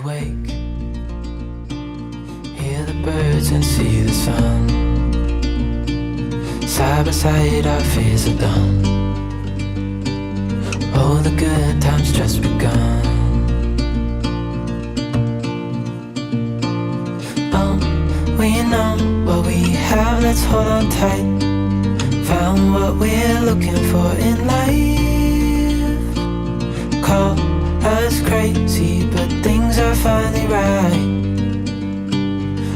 wake, hear the birds and see the sun. Side by side our fears are done. Oh, the good times just begun. We know what we have, let's hold on tight. Found what we're looking for in life. Call us crazy, but things are finally right.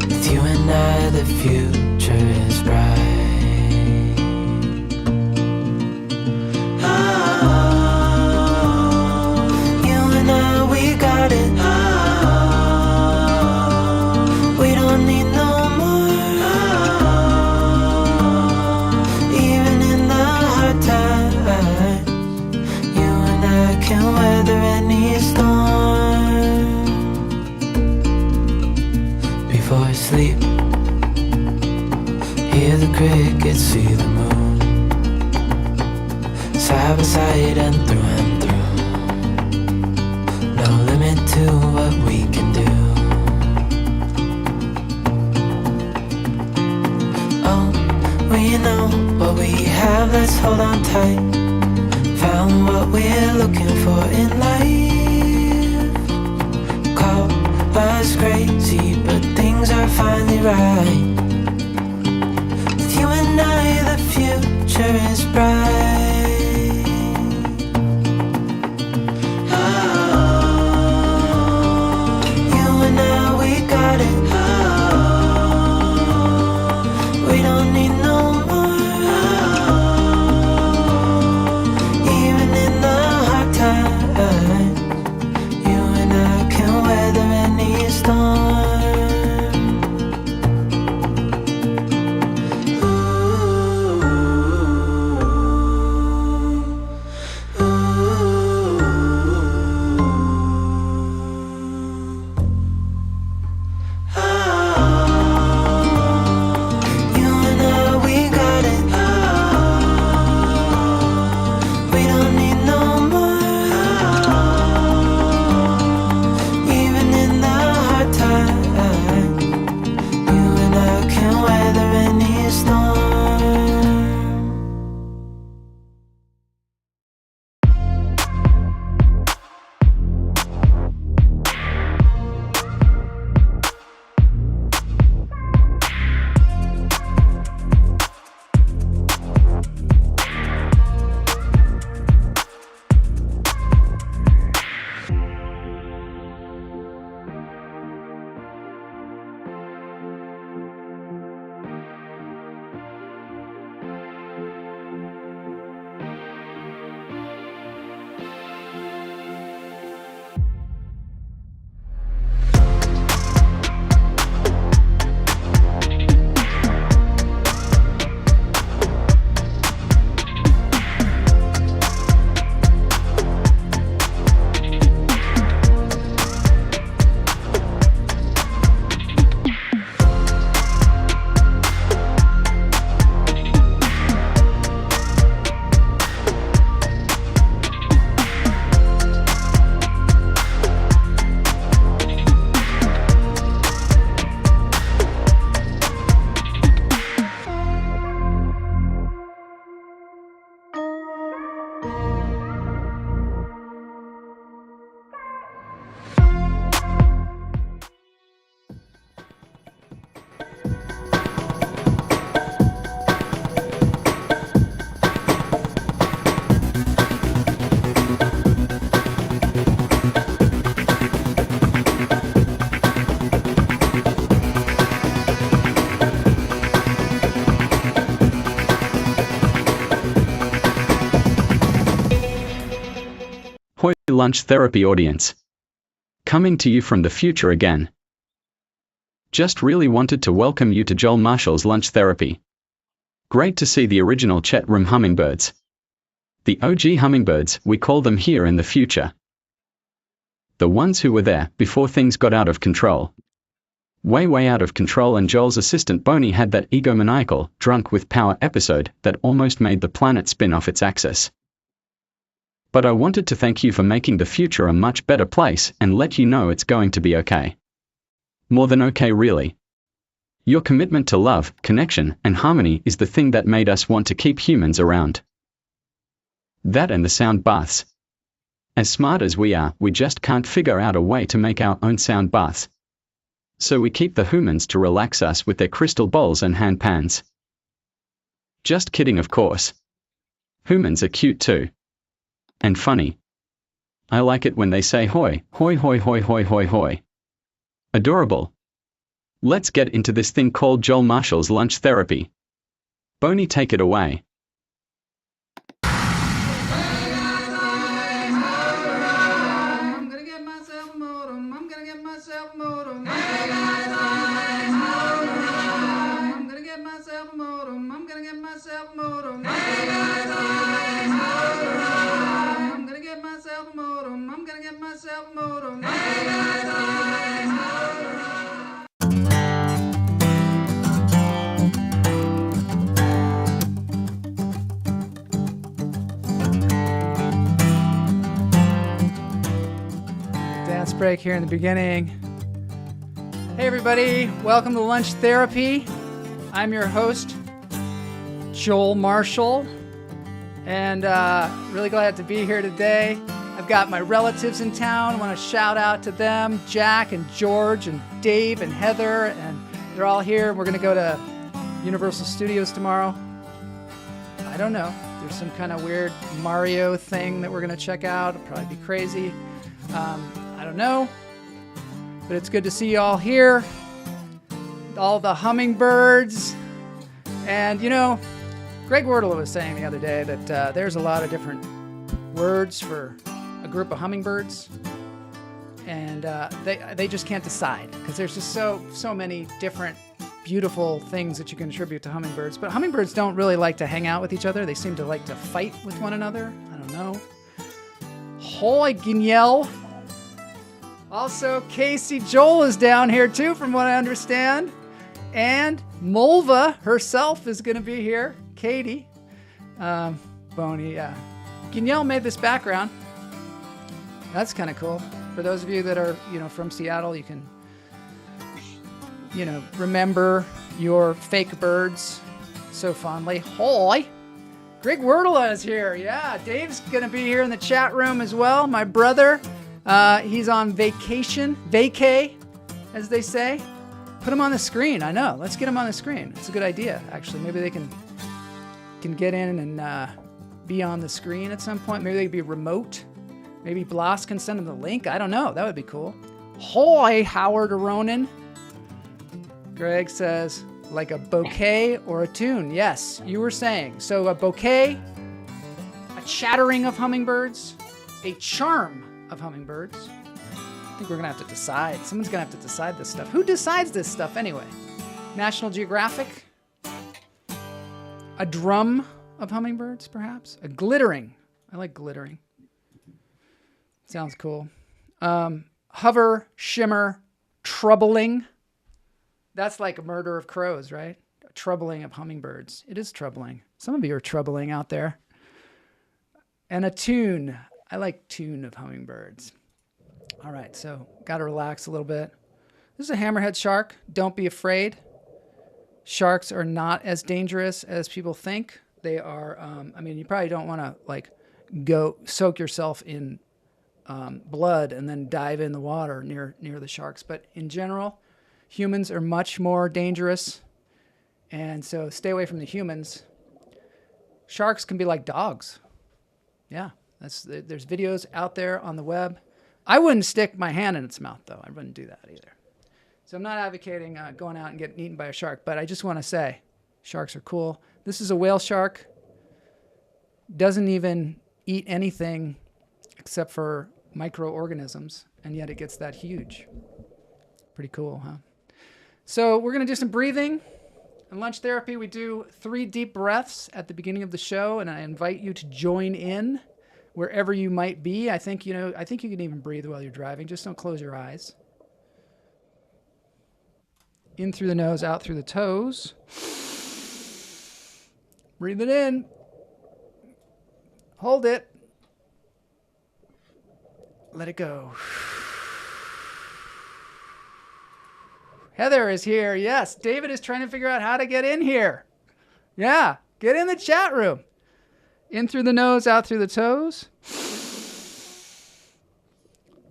With you and I, the future is bright. Oh, you and I, we got it. Oh, we don't need no can weather any storm. Before I sleep, hear the crickets, see the moon. Side by side and through. No limit to what we can do. Oh, we know what we have, let's hold on tight. Found what we're looking for in life. Call us crazy, but things are finally right. With you and I, the future is bright. Oh, you and I, we got it. Oh, we don't need no more. You and I can weather any storm. Ooh, ooh. Oh, you and I, we got it. Oh, we don't need no more. Lunch therapy audience. Coming to you from the future again. Just really wanted to welcome you to Joel Marshall's Lunch Therapy. Great to see the original chat room hummingbirds. The OG hummingbirds, we call them here in the future. The ones who were there before things got out of control. Way out of control, and Joel's assistant Boney had that egomaniacal, drunk with power episode that almost made the planet spin off its axis. But I wanted to thank you for making the future a much better place and let you know it's going to be okay. More than okay, really. Your commitment to love, connection, and harmony is the thing that made us want to keep humans around. That and the sound baths. As smart as we are, we just can't figure out a way to make our own sound baths. So we keep the humans to relax us with their crystal bowls and hand pans. Just kidding, of course. Humans are cute too. And funny. I like it when they say hoi, hoi hoi hoi hoi hoi hoi. Adorable. Let's get into this thing called Joel Marshall's lunch therapy. Boney, take it away. I'm gonna get myself a modem. I'm gonna get myself a modem. I'm gonna get myself a modem. I'm gonna get myself a modem. I'm gonna get myself a modem. I'm gonna get myself a modem. Dance break here in the beginning. Hey everybody, welcome to Lunch Therapy. I'm your host, Joel Marshall, and really glad to be here today. I've got my relatives in town. I want to shout out to them, Jack and George and Dave and Heather, and they're all here. We're going to go to Universal Studios tomorrow. I don't know. There's some kind of weird Mario thing that we're going to check out. It'll probably be crazy. I don't know. But it's good to see you all here. All the hummingbirds. And, you know, Greg Wordle was saying the other day that there's a lot of different words for a group of hummingbirds. And they just can't decide because there's just so many different beautiful things that you can attribute to hummingbirds. But hummingbirds don't really like to hang out with each other. They seem to like to fight with one another. I don't know. Hoi Guignel. Also, Casey Joel is down here too, from what I understand. And Mulva herself is going to be here. Katie. Boney, yeah. Guignel made this background. That's kind of cool. For those of you that are, from Seattle, you can, remember your fake birds so fondly. Hoi! Greg Wordle is here. Yeah, Dave's going to be here in the chat room as well. My brother, he's on vacation. Vacay, as they say. Put him on the screen. I know. Let's get him on the screen. It's a good idea, actually. Maybe they can get in and be on the screen at some point. Maybe they could be remote. Maybe Blas can send him the link. I don't know. That would be cool. Hoi, Howard Aronin. Greg says, like a bouquet or a tune. Yes, you were saying. So a bouquet, a chattering of hummingbirds, a charm of hummingbirds. I think we're going to have to decide. Someone's going to have to decide this stuff. Who decides this stuff anyway? National Geographic? A drum of hummingbirds, perhaps? A glittering. I like glittering. Sounds cool. Hover, shimmer, troubling. That's like a murder of crows, right? A troubling of hummingbirds. It is troubling. Some of you are troubling out there. And a tune. I like tune of hummingbirds. All right, so got to relax a little bit. This is a hammerhead shark. Don't be afraid. Sharks are not as dangerous as people think. They are, you probably don't want to go soak yourself in blood and then dive in the water near the sharks. But in general, humans are much more dangerous. And so stay away from the humans. Sharks can be like dogs. Yeah, there's videos out there on the web. I wouldn't stick my hand in its mouth, though. I wouldn't do that either. So I'm not advocating going out and getting eaten by a shark, but I just want to say sharks are cool. This is a whale shark. Doesn't even eat anything except for microorganisms, and yet it gets that huge. Pretty cool, huh? So we're going to do some breathing. In Lunch Therapy, we do 3 deep breaths at the beginning of the show, and I invite you to join in wherever you might be. I think you can even breathe while you're driving. Just don't close your eyes. In through the nose, out through the toes. Breathe it in. Hold it. Let it go. Heather is here. Yes, David is trying to figure out how to get in here. Yeah, get in the chat room. In through the nose, out through the toes.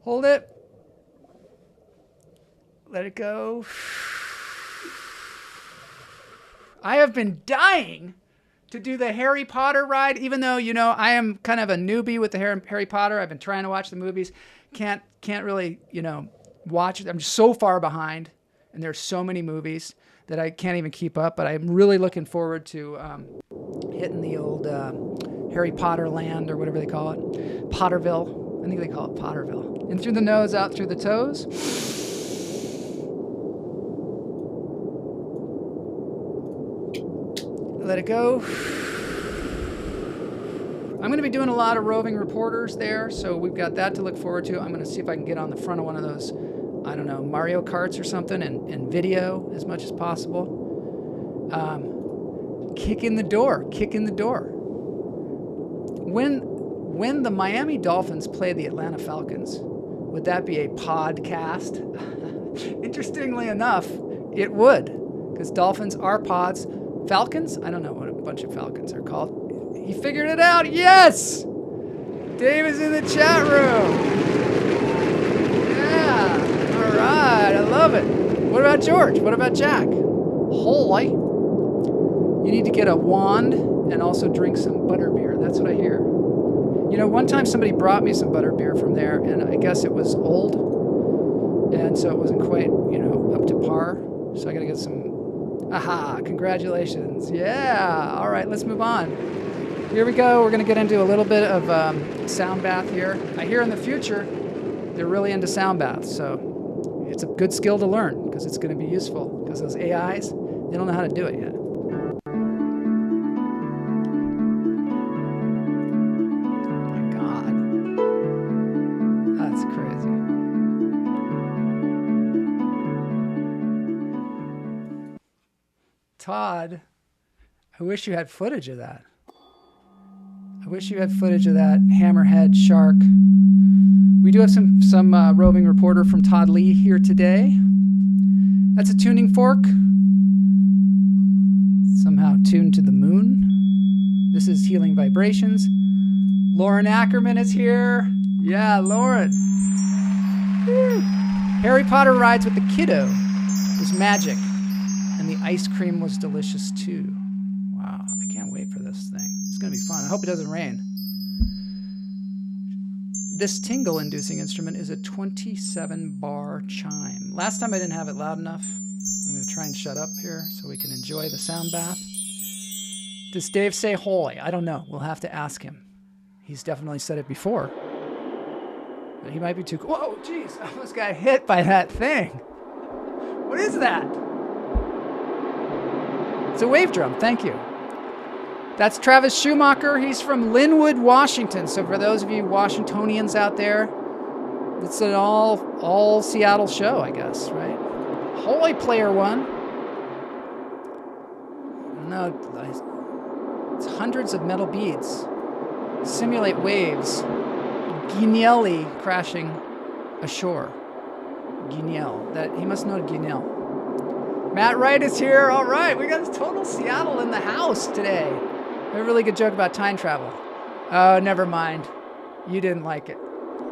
Hold it. Let it go. I have been dying to do the Harry Potter ride, even though, you know, I am kind of a newbie with the Harry Potter. I've been trying to watch the movies. Can't really, you know, watch it. I'm just so far behind, and there's so many movies that I can't even keep up, but I'm really looking forward to hitting the old Harry Potter land, or whatever they call it. Potterville. I think they call it Potterville. In through the nose, out through the toes. Let it go. I'm going to be doing a lot of roving reporters there, so we've got that to look forward to. I'm going to see if I can get on the front of one of those, I don't know, Mario Karts or something, and video as much as possible. Kick in the door. When the Miami Dolphins play the Atlanta Falcons, would that be a podcast? Interestingly enough, it would, because Dolphins are pods. Falcons? I don't know what a bunch of Falcons are called. He figured it out. Yes! Dave is in the chat room. Yeah. All right. I love it. What about George? What about Jack? Holy. You need to get a wand and also drink some butterbeer. That's what I hear. You know, one time somebody brought me some butterbeer from there, and I guess it was old, and so it wasn't quite, you know, up to par. So I got to get some. Aha, congratulations. Yeah. All right, let's move on. Here we go. We're going to get into a little bit of sound bath here. I hear in the future they're really into sound baths, so it's a good skill to learn because it's going to be useful, because those AIs, they don't know how to do it yet. Oh my God. That's crazy. Todd, I wish you had footage of that. I wish you had footage of that hammerhead shark. We do have some roving reporter from Todd Lee here today. That's a tuning fork. Somehow tuned to the moon. This is Healing Vibrations. Lauren Ackerman is here. Yeah, Lauren. Woo. Harry Potter rides with the kiddo was magic. And the ice cream was delicious too. Wow, I can't wait for this thing. It's gonna be fun. I hope it doesn't rain. This tingle-inducing instrument is a 27-bar chime. Last time I didn't have it loud enough. I'm gonna try and shut up here so we can enjoy the sound bath. Does Dave say holy? I don't know. We'll have to ask him. He's definitely said it before. But he might be too cool. Whoa, jeez, I almost got hit by that thing. What is that? It's a wave drum, thank you. That's Travis Schumacher. He's from Linwood, Washington. So for those of you Washingtonians out there, it's an all Seattle show, I guess, right? Holy Player One. No, it's hundreds of metal beads. Simulate waves. Guignelli crashing ashore. Guignel. That he must know Guignel. Matt Wright is here. All right, we got total Seattle in the house today. I have a really good joke about time travel. Oh, never mind. You didn't like it.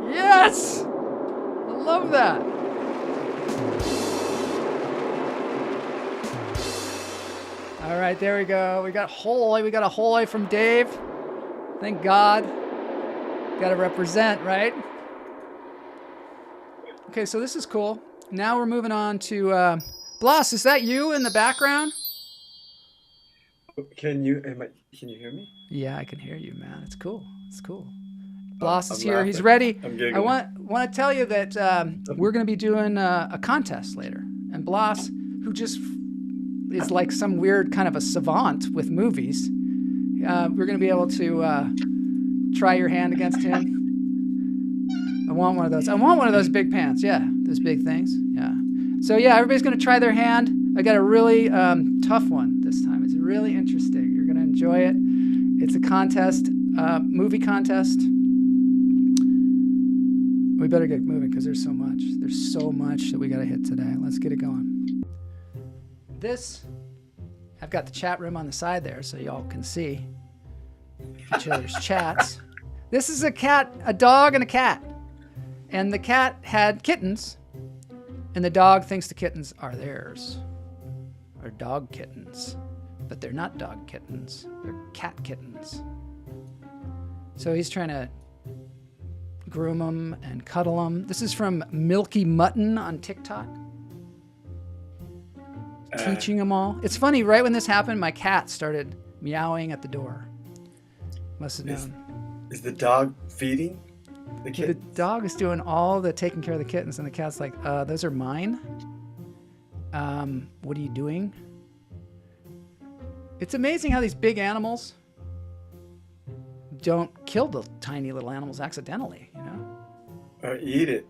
Yes! I love that. All right, there we go. We got holy. We got a holy from Dave. Thank God. Got to represent, right? Okay, so this is cool. Now we're moving on to... Blas, is that you in the background? Can you hear me? Yeah, I can hear you, man. It's cool. It's cool. Blas is I'm here. laughing. He's ready. I'm giggling. I want to tell you that we're going to be doing a contest later. And Blas, who just is like some weird kind of a savant with movies, we're going to be able to try your hand against him. I want one of those. I want one of those big pants. Yeah, those big things. Yeah. So yeah, everybody's going to try their hand. I got a really tough one this time. It's really interesting. You're going to enjoy it. It's a contest, movie contest. We better get moving because there's so much. There's so much that we got to hit today. Let's get it going. I've got the chat room on the side there so y'all can see each other's chats. This is a dog and a cat. And the cat had kittens, and the dog thinks the kittens are theirs. Are dog kittens. But they're not dog kittens. They're cat kittens. So he's trying to groom them and cuddle them. This is from Milky Mutton on TikTok. Teaching them all. It's funny, right when this happened, my cat started meowing at the door. Must have known. Is the dog feeding the kittens? The dog is doing all the taking care of the kittens, and the cat's like, those are mine? What are you doing? It's amazing how these big animals don't kill the tiny little animals accidentally, you know? Or eat it.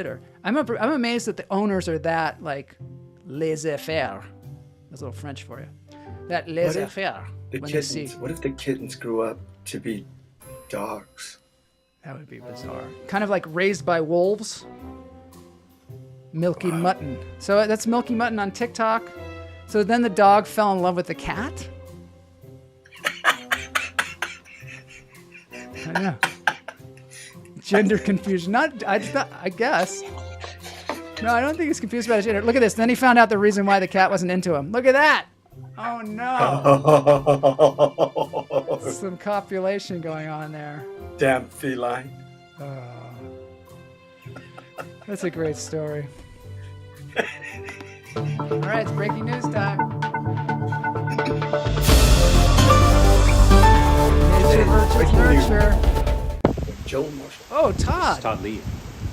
Or I'm amazed that the owners are that, like, laissez-faire. That's a little French for you. That laissez-faire. What if the kittens grew up to be dogs? That would be bizarre. Kind of like Raised by Wolves. Milky Mutton. So that's Milky Mutton on TikTok. So then the dog fell in love with the cat? I know. Gender confusion. I guess. No, I don't think he's confused about his gender. Look at this. Then he found out the reason why the cat wasn't into him. Look at that. Oh, no. Some copulation going on there. Damn feline. That's a great story. All right, it's breaking news time. Nature versus nurture. Joel Marshall. Oh, This Todd. is Todd Lee,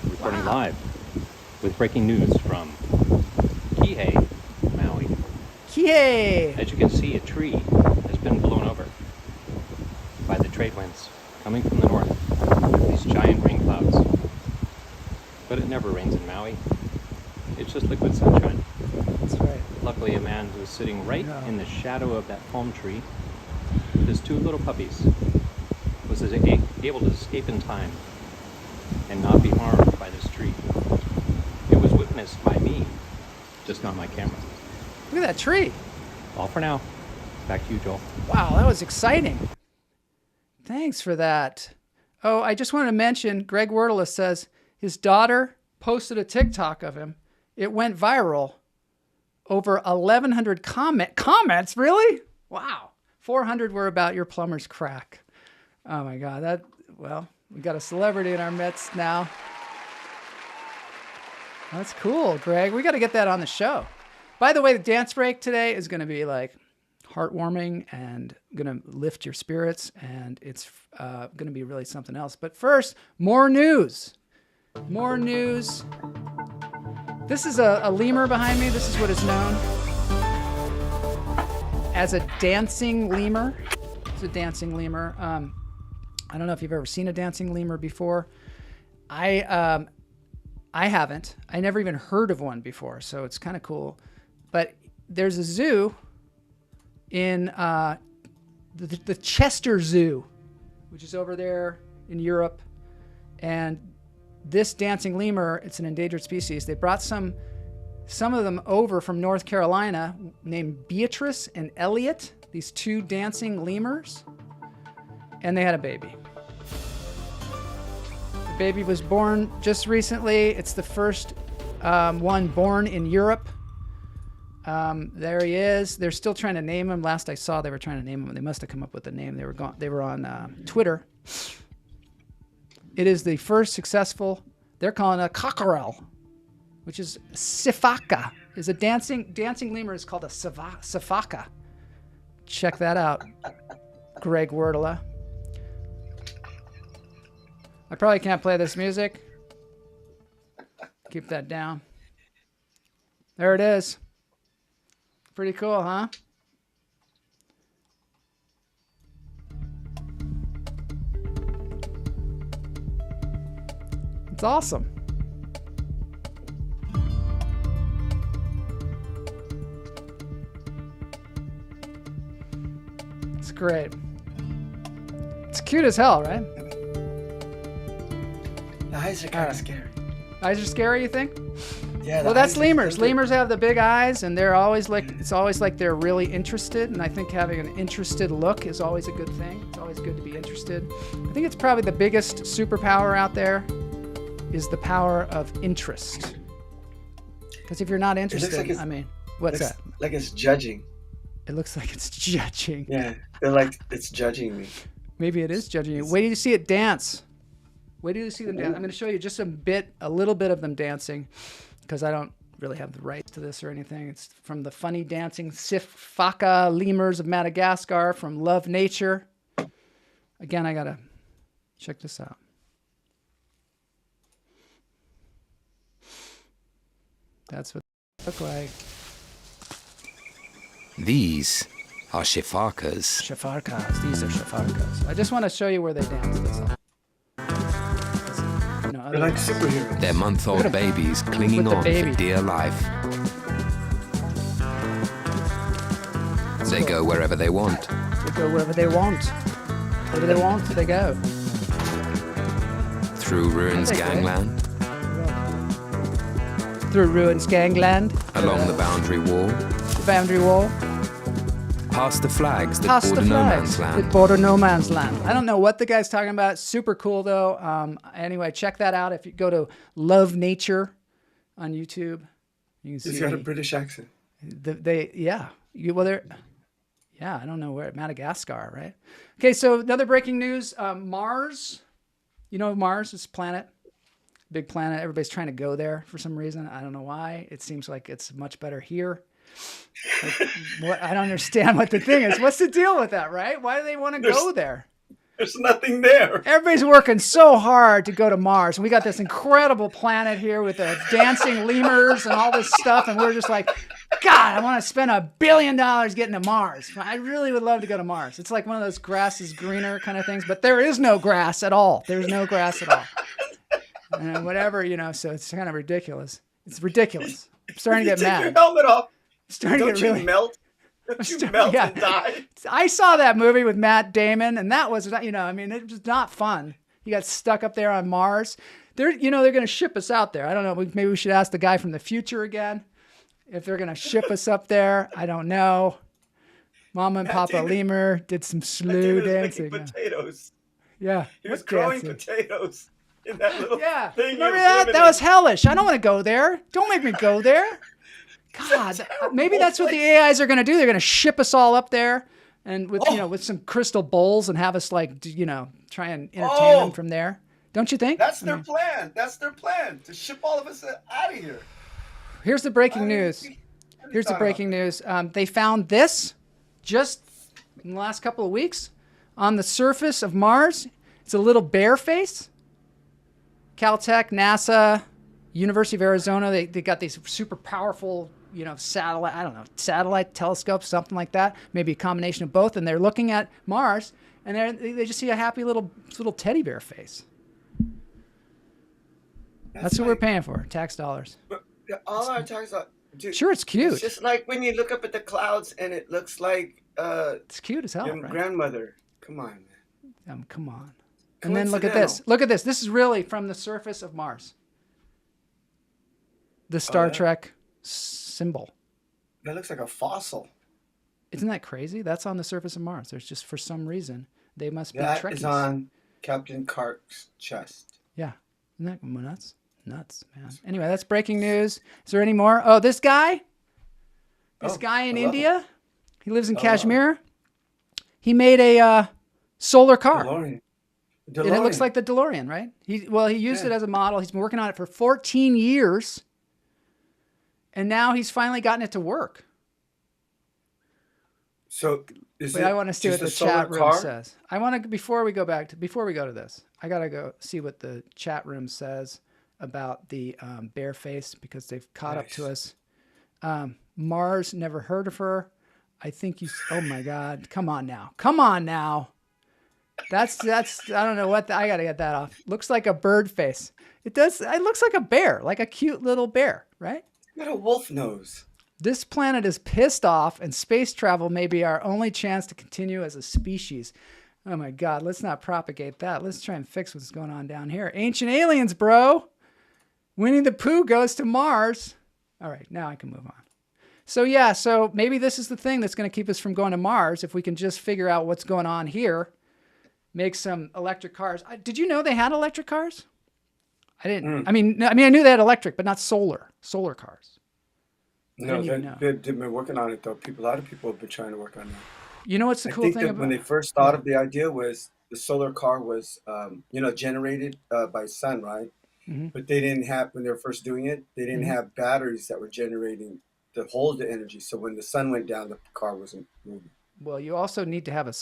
reporting live with breaking news from Kihei, Maui. Yay! As you can see, a tree has been blown over by the trade winds coming from the north, these giant rain clouds. But it never rains in Maui. It's just liquid sunshine. That's right. Luckily, a man who was sitting right in the shadow of that palm tree with his two little puppies was able to escape in time and not be harmed by this tree. It was witnessed by me, just not my camera. Look at that tree. All for now. Back to you, Joel. Wow, that was exciting. Thanks for that. Oh, I just wanted to mention, Greg Wordle says his daughter posted a TikTok of him. It went viral. Over 1,100 comments. Really? Wow. 400 were about your plumber's crack. Oh my God. We got a celebrity in our midst now. That's cool, Greg. We got to get that on the show. By the way, the dance break today is going to be like heartwarming and going to lift your spirits, and it's going to be really something else. But first, more news. More news. This is a lemur behind me. This is what is known as a dancing lemur. It's a dancing lemur. I don't know if you've ever seen a dancing lemur before. I haven't. I never even heard of one before, so it's kind of cool. But there's a zoo in the Chester Zoo, which is over there in Europe, and this dancing lemur, it's an endangered species. They brought some of them over from North Carolina named Beatrice and Elliot, these two dancing lemurs, and they had a baby. The baby was born just recently. It's the first one born in Europe. There he is. They're still trying to name him. Last I saw, they were trying to name him. They must have come up with a name. They were on Twitter. It is the first successful, they're calling it a cockerel, which is sifaka. Is a dancing lemur is called a sifaka. Check that out, Greg Wordla. I probably can't play this music. Keep that down. There it is. Pretty cool, huh? It's awesome. It's great. It's cute as hell, right? The eyes are kind of scary. Eyes are scary, you think? Yeah. Well, that's lemurs. Lemurs have the big eyes, and they're always like, it's always like they're really interested. And I think having an interested look is always a good thing. It's always good to be interested. I think it's probably the biggest superpower out there is the power of interest. Because if you're not interested, I mean, what's that? Like it's judging. It looks like it's judging. Yeah, they're like, it's judging me. Maybe it is judging you. Wait till you see it dance. Wait till you see them dance. I'm going to show you just a little bit of them dancing, because I don't really have the rights to this or anything. It's from the funny dancing Sifaka lemurs of Madagascar from Love Nature. Again, I got to check this out. That's what they look like. These are shifarkas. Shifarkas. These are shifarkas. I just want to show you where they dance. They're like superheroes. They're month-old babies clinging on for dear life. They go wherever they want. They go wherever they want. Wherever they want, they go. Through ruins gangland. Through ruins gangland. Along the boundary wall. The boundary wall. Past the flags that Past border the no flags man's that land. border no man's land. I don't know what the guy's talking about. Super cool though. Anyway, check that out. If you go to Love Nature on YouTube, you can see. He's got a British accent. Yeah. I don't know where, Madagascar, right? Okay, so another breaking news. Mars. You know Mars is a planet. Big planet. Everybody's trying to go there for some reason. I don't know why. It seems like it's much better here. Like, I don't understand what the thing is. What's the deal with that, right? Why do they want to go there? There's nothing there. Everybody's working so hard to go to Mars. And we got this incredible planet here with the dancing lemurs and all this stuff. And we're just like, God, I want to spend $1 billion getting to Mars. I really would love to go to Mars. It's like one of those grass is greener kind of things. But there is no grass at all. There's no grass at all. And whatever, so it's kind of ridiculous. It's ridiculous. I'm starting to get mad. Take your helmet off. Starting Don't to get you really melt? Don't you melt and die? I saw that movie with Matt Damon, and that was, it was not fun. He got stuck up there on Mars. They're going to ship us out there. I don't know. Maybe we should ask the guy from the future again if they're going to ship us up there. I don't know. Mama and Papa Lemur did some slew dancing. Potatoes. Yeah. He was growing potatoes in that little thing. Remember that? That was hellish. I don't want to go there. Don't make me go there. God, maybe that's what the AIs are going to do. They're going to ship us all up there, and with some crystal bowls, and have us try and entertain them from there. Don't you think? That's their plan. That's their plan, to ship all of us out of here. Here's the breaking news. They found this just in the last couple of weeks on the surface of Mars. It's a little bear face. Caltech, NASA, University of Arizona, they got these super powerful, satellite telescopes, something like that. Maybe a combination of both. And they're looking at Mars, and they just see a happy little teddy bear face. That's what we're paying for, tax dollars. But all our tax dollars. Dude, sure, it's cute. It's just like when you look up at the clouds and it looks like it's cute as hell, your right? grandmother. Come on, man. Come on. And then look at this. Look at this. This is really from the surface of Mars. The Star Trek symbol. That looks like a fossil. Isn't that crazy? That's on the surface of Mars. There's just, for some reason, they must be Trekkies. Trekkies. That is on Captain Kirk's chest. Yeah. Isn't that nuts? Nuts, man. Anyway, that's breaking news. Is there any more? Oh, this guy? This guy in India? He lives in Kashmir. He made a solar car. DeLorean. And it looks like the DeLorean, right? He used it as a model. He's been working on it for 14 years. And now he's finally gotten it to work. So I want to see what the chat room says. I want to, before we go to this, I got to go see what the chat room says about the bear face, because they've caught up to us. Mars, never heard of her. I think oh my God. Come on now. That's I don't know what, I got to get that off. Looks like a bird face. It does. It looks like a bear, like a cute little bear, right? Got a wolf nose. This planet is pissed off, and space travel may be our only chance to continue as a species. Oh my God, let's not propagate that. Let's try and fix what's going on down here. Ancient aliens, bro. Winnie the Pooh goes to Mars. All right, now I can move on. So yeah, so maybe this is the thing that's going to keep us from going to Mars if we can just figure out what's going on here. Make some electric cars. Did you know they had electric cars? I didn't. I mean, I knew they had electric, but not solar cars. No, they've been working on it though. A lot of people have been trying to work on that. You know what's the cool thing about when they first thought of the idea was the solar car was, generated by sun, right? Mm-hmm. But they didn't have, when they were first doing it, they didn't have batteries that were generating to hold the energy. So when the sun went down, the car wasn't moving. Well, you also need to have a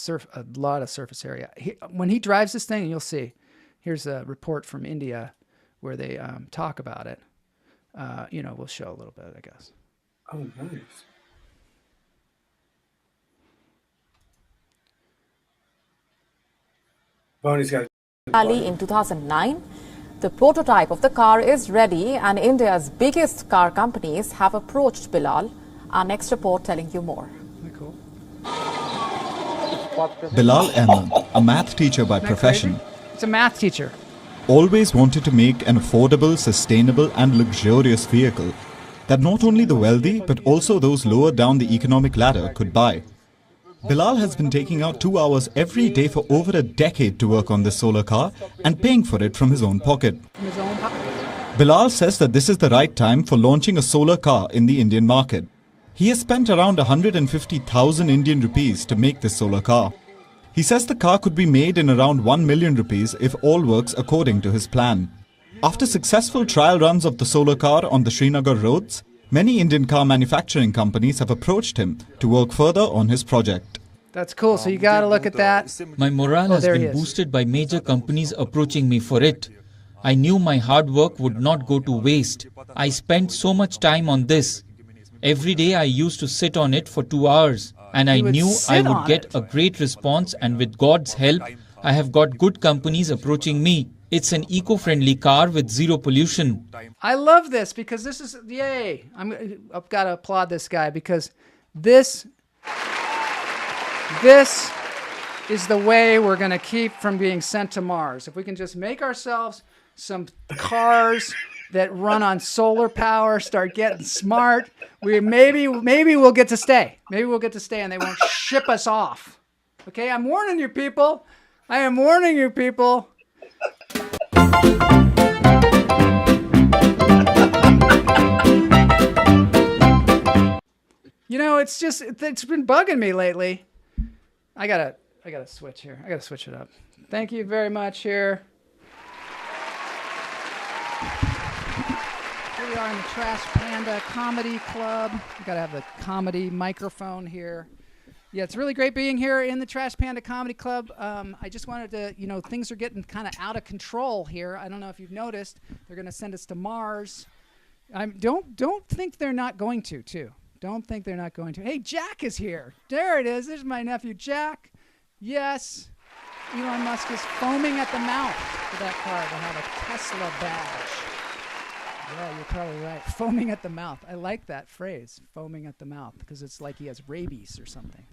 lot of surface area. When he drives this thing, you'll see. Here's a report from India where they talk about it. We'll show a little bit, I guess. Oh, nice. Bonnie's got In 2009, the prototype of the car is ready and India's biggest car companies have approached Bilal. Our next report telling you more. Cool. Bilal Ahmed, a math teacher by profession, it's a math teacher, always wanted to make an affordable, sustainable and luxurious vehicle that not only the wealthy but also those lower down the economic ladder could buy. Bilal has been taking out 2 hours every day for over a decade to work on this solar car and paying for it from his own pocket. Bilal says that this is the right time for launching a solar car in the Indian market. He has spent around 150,000 Indian rupees to make this solar car. He says the car could be made in around 1 million rupees if all works according to his plan. After successful trial runs of the solar car on the Srinagar roads, many Indian car manufacturing companies have approached him to work further on his project. That's cool. So you got to look at that. My morale has been boosted by major companies approaching me for it. I knew my hard work would not go to waste. I spent so much time on this. Every day I used to sit on it for 2 hours. And I knew I would get a great response, and with God's help, I have got good companies approaching me. It's an eco-friendly car with zero pollution. I love this because this is, yay. I've got to applaud this guy because this is the way we're going to keep from being sent to Mars. If we can just make ourselves some cars that run on solar power, start getting smart, maybe we'll get to stay. Maybe we'll get to stay and they won't ship us off. Okay, I'm warning you people. I am warning you people. It's been bugging me lately. I gotta switch here. I gotta switch it up. Thank you very much here. Here we are in the Trash Panda Comedy Club. We gotta have the comedy microphone here. Yeah, it's really great being here in the Trash Panda Comedy Club. I just wanted to, things are getting kind of out of control here. I don't know if you've noticed. They're going to send us to Mars. Don't think they're not going to, too. Don't think they're not going to. Hey, Jack is here. There it is. There's my nephew, Jack. Yes. Elon Musk is foaming at the mouth for that car to have a Tesla badge. Yeah, you're probably right. Foaming at the mouth. I like that phrase, foaming at the mouth, because it's like he has rabies or something.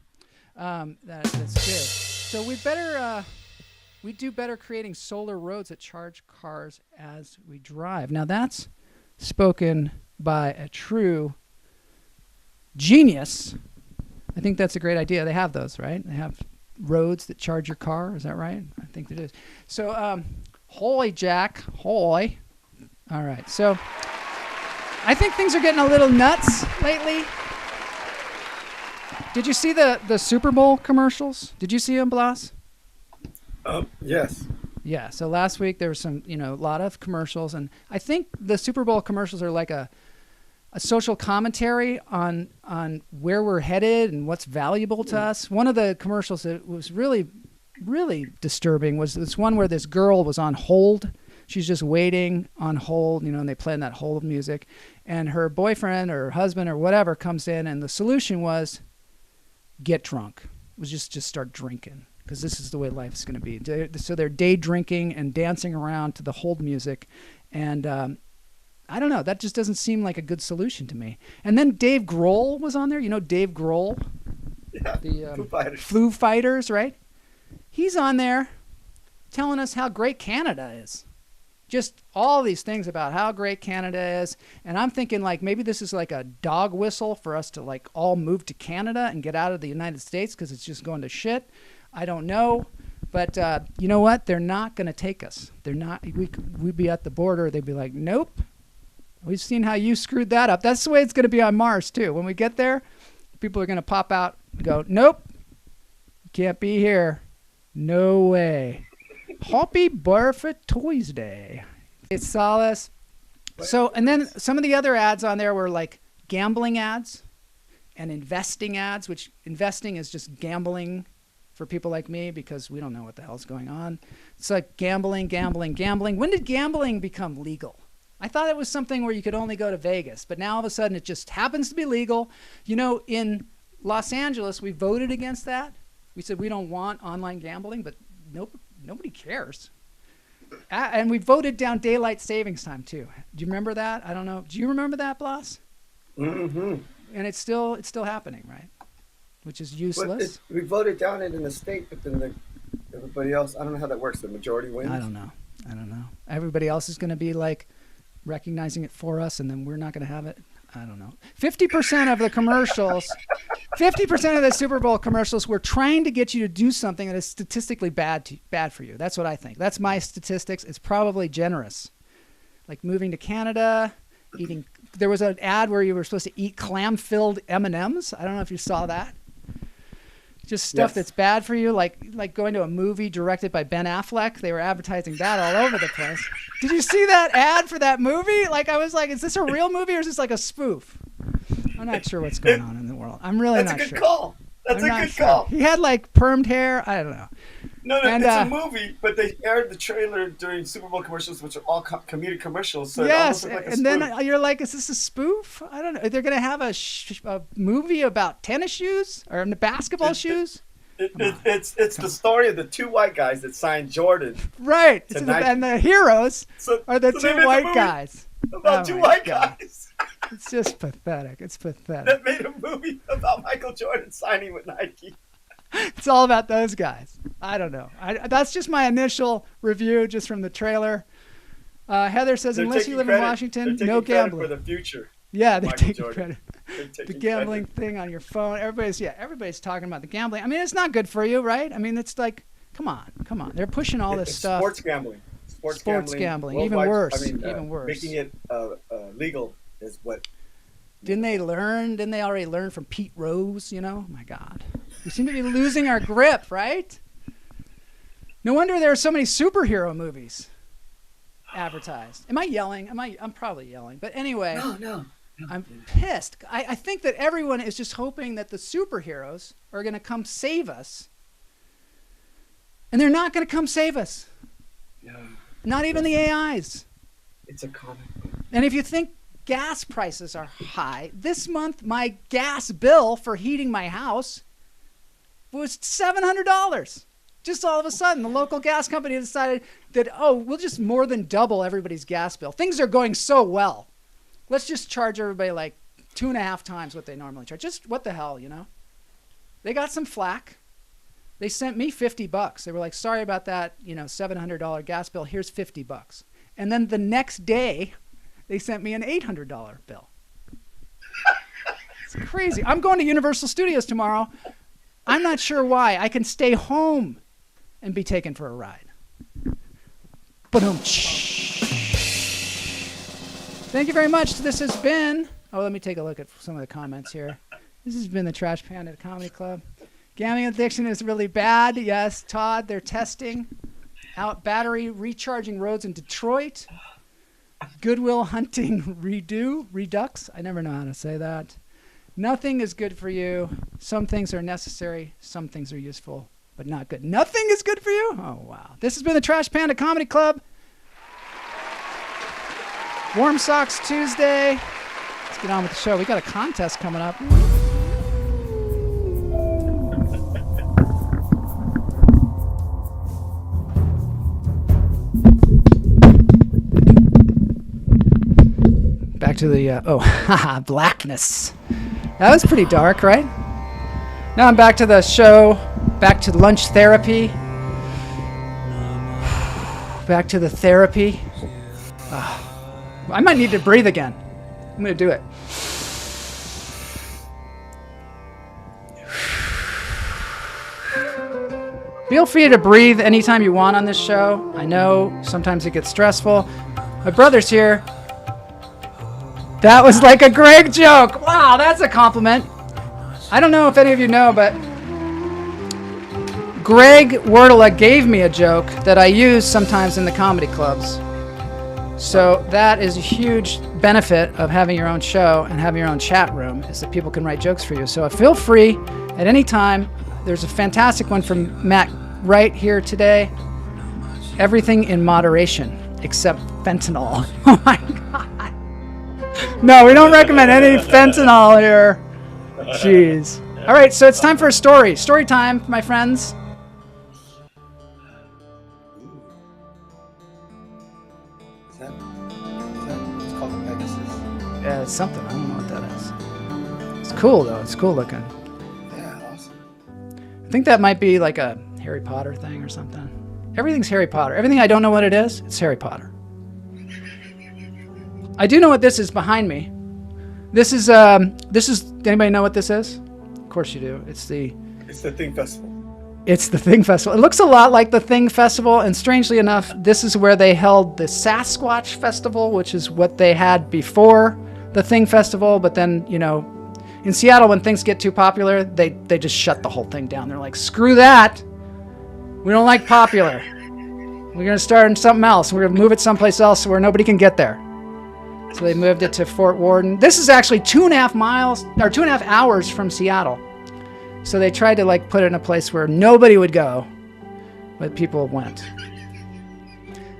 That's good. So we do better creating solar roads that charge cars as we drive. Now that's spoken by a true genius. I think that's a great idea. They have those, right? They have roads that charge your car. Is that right? I think it is. So, holy Jack, holy. All right. So I think things are getting a little nuts lately. Did you see the Super Bowl commercials? Did you see them, Blas? Yes. Yeah. So last week there was some, a lot of commercials, and I think the Super Bowl commercials are like a social commentary on where we're headed and what's valuable to us. One of the commercials that was really, really disturbing was this one where this girl was on hold. She's just waiting on hold, and they play that hold music, and her boyfriend or her husband or whatever comes in, and the solution was get drunk. It was just start drinking, because this is the way life's going to be. So they're day drinking and dancing around to the hold music, and I don't know. That just doesn't seem like a good solution to me. And then Dave Grohl was on there. You know Dave Grohl? Yeah, The Foo Fighters. Foo Fighters, right? he's on there telling us how great Canada is. Just all these things about how great Canada is. And I'm thinking like maybe this is like a dog whistle for us to like all move to Canada and get out of the United States because it's just going to shit. I don't know. But you know what? They're not going to take us. They're not. We'd be at the border. They'd be like, nope. We've seen how you screwed that up. That's the way it's going to be on Mars too. When we get there, people are going to pop out and go, nope. You can't be here. No way. Happy Barfoot Toys Day. It's Solace. So, and then some of the other ads on there were like gambling ads and investing ads, which investing is just gambling for people like me because we don't know what the hell's going on. It's like gambling. When did gambling become legal? I thought it was something where you could only go to Vegas, but now all of a sudden it just happens to be legal. You know, in Los Angeles, we voted against that. We said we don't want online gambling, but nobody cares. And we voted down daylight savings time too. Do you remember that? I don't know. Do you remember that, Blas? Mm-hmm. And it's still happening, right? Which is useless. We voted down it in the state, but then everybody else, I don't know how that works. The majority wins. I don't know. Everybody else is going to be like recognizing it for us, and then we're not going to have it. I don't know. 50% of the commercials, 50% of the Super Bowl commercials were trying to get you to do something that is statistically bad for you. That's what I think. That's my statistics. It's probably generous. Like moving to Canada, eating. There was an ad where you were supposed to eat clam-filled M&Ms. I don't know if you saw that. Just stuff that's bad for you, like going to a movie directed by Ben Affleck. They were advertising that all over the place. Did you see that ad for that movie? Like, I was like, is this a real movie or is this like a spoof? I'm not sure what's going on in the world. I'm really not sure. That's a good call. That's a good call. He had like permed hair. I don't know. No, it's a movie, but they aired the trailer during Super Bowl commercials, which are all comedic commercials. So yes, it like a and spoof. Then you're like, is this a spoof? I don't know. They're going to have a movie about tennis shoes or basketball shoes? It's the story of the two white guys that signed Jordan. Right. And the heroes are the two white guys. About two white guys. It's just pathetic. It's pathetic. That made a movie about Michael Jordan signing with Nike. It's all about those guys. I don't know. That's just my initial review just from the trailer. Heather says, unless you live in Washington, no gambling. For the future. Yeah, they're taking credit. The gambling thing on your phone. Everybody's talking about the gambling. I mean, it's not good for you, right? I mean, it's like, come on. They're pushing all this stuff. Sports gambling. Sports gambling. Even worse. Even worse. Making it legal is what. Didn't they already learn from Pete Rose? You know, my God. We seem to be losing our grip, right? No wonder there are so many superhero movies advertised. Am I yelling? I'm probably yelling. But anyway, no. I'm pissed. I think that everyone is just hoping that the superheroes are going to come save us. And they're not going to come save us. No. Not even the AIs. It's a comic. And if you think gas prices are high, this month my gas bill for heating my house was $700. Just all of a sudden, the local gas company decided that, we'll just more than double everybody's gas bill. Things are going so well. Let's just charge everybody like 2.5 times what they normally charge. Just what the hell, you know? They got some flack. They sent me $50. They were like, sorry about that, $700 gas bill. Here's $50. And then the next day, they sent me an $800 bill. It's crazy. I'm going to Universal Studios tomorrow. I'm not sure why. I can stay home and be taken for a ride. Ba-dum. Thank you very much. This has been... let me take a look at some of the comments here. This has been the Trash Panda Comedy Club. Gambling addiction is really bad. Yes, Todd, they're testing out battery recharging roads in Detroit. Goodwill Hunting Redux. I never know how to say that. Nothing is good for you. Some things are necessary. Some things are useful, but not good. Nothing is good for you? Oh, wow. This has been the Trash Panda Comedy Club. Warm Socks Tuesday. Let's get on with the show. We got a contest coming up. Back to the, blackness. That was pretty dark, right? Now I'm back to the show, back to lunch therapy. Back to the therapy. I might need to breathe again. I'm going to do it. Feel free to breathe anytime you want on this show. I know sometimes it gets stressful. My brother's here. That was like a Greg joke. Wow, that's a compliment. I don't know if any of you know, but Greg Wordla gave me a joke that I use sometimes in the comedy clubs. So that is a huge benefit of having your own show and having your own chat room, is that people can write jokes for you. So feel free at any time. There's a fantastic one from Matt right here today. Everything in moderation except fentanyl. Oh my God. No, we don't recommend any fentanyl here. Jeez. All right, so it's time for a story. Story time, my friends. It's called a Pegasus. Yeah, it's something. I don't know what that is. It's cool, though. It's cool looking. Yeah, awesome. I think that might be like a Harry Potter thing or something. Everything's Harry Potter. Everything I don't know what it is, it's Harry Potter. I do know what this is behind me. This is, anybody know what this is? Of course you do. It's the Thing Festival. It's the Thing Festival. It looks a lot like the Thing Festival, and strangely enough, this is where they held the Sasquatch Festival, which is what they had before the Thing Festival, but then, you know, in Seattle, when things get too popular, they just shut the whole thing down. They're like, screw that. We don't like popular. We're going to start something else. We're going to move it someplace else where nobody can get there. So they moved it to Fort Worden. This is actually 2.5 hours from Seattle. So they tried to like put it in a place where nobody would go, but people went.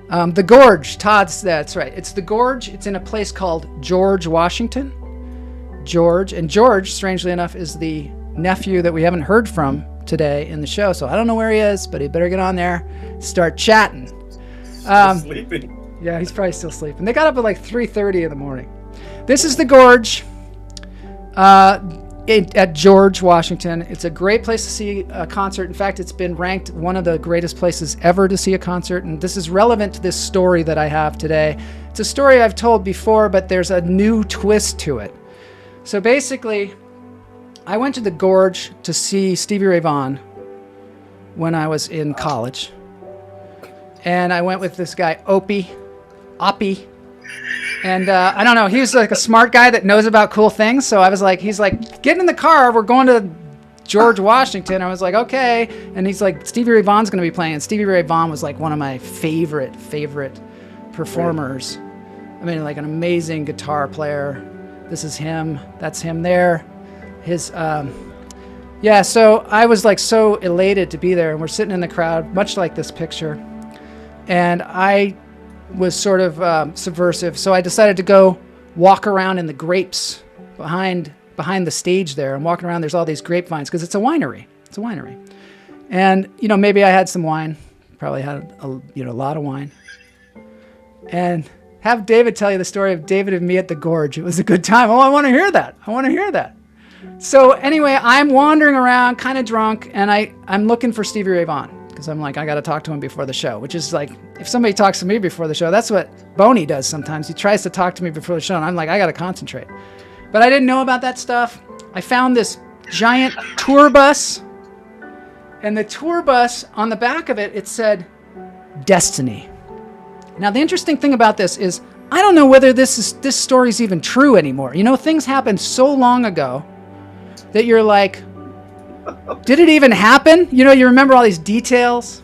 The Gorge, that's right. It's the Gorge. It's in a place called Gorge, Washington. George, and George, strangely enough, is the nephew that we haven't heard from today in the show. So I don't know where he is, but he better get on there, start chatting. Sleeping. Yeah, he's probably still sleeping. They got up at like 3:30 in the morning. This is the Gorge at George, Washington. It's a great place to see a concert. In fact, it's been ranked one of the greatest places ever to see a concert. And this is relevant to this story that I have today. It's a story I've told before, but there's a new twist to it. So basically, I went to the Gorge to see Stevie Ray Vaughan when I was in college. And I went with this guy, Oppie. And I don't know, he was like a smart guy that knows about cool things. So I was like, he's like, get in the car, we're going to George, Washington. I was like, okay. And he's like, Stevie Ray Vaughan's going to be playing. And Stevie Ray Vaughan was like one of my favorite performers. I mean, like an amazing guitar player. This is him. That's him there. Yeah, so I was like so elated to be there. And we're sitting in the crowd, much like this picture. And I was sort of subversive. So I decided to go walk around in the grapes behind the stage there. And walking around, there's all these grapevines because it's a winery. It's a winery. And, you know, maybe I had some wine. Probably had a lot of wine. And have David tell you the story of David and me at the Gorge. It was a good time. Oh, I want to hear that. So anyway, I'm wandering around kind of drunk, and I'm looking for Stevie Ray Vaughan because I'm like, I got to talk to him before the show, which is like, if somebody talks to me before the show, that's what Boney does sometimes. He tries to talk to me before the show, and I'm like, I got to concentrate. But I didn't know about that stuff. I found this giant tour bus, and the tour bus, on the back of it, it said, Destiny. Now, the interesting thing about this is, I don't know whether this story's even true anymore. You know, things happened so long ago that you're like, did it even happen? You know, you remember all these details.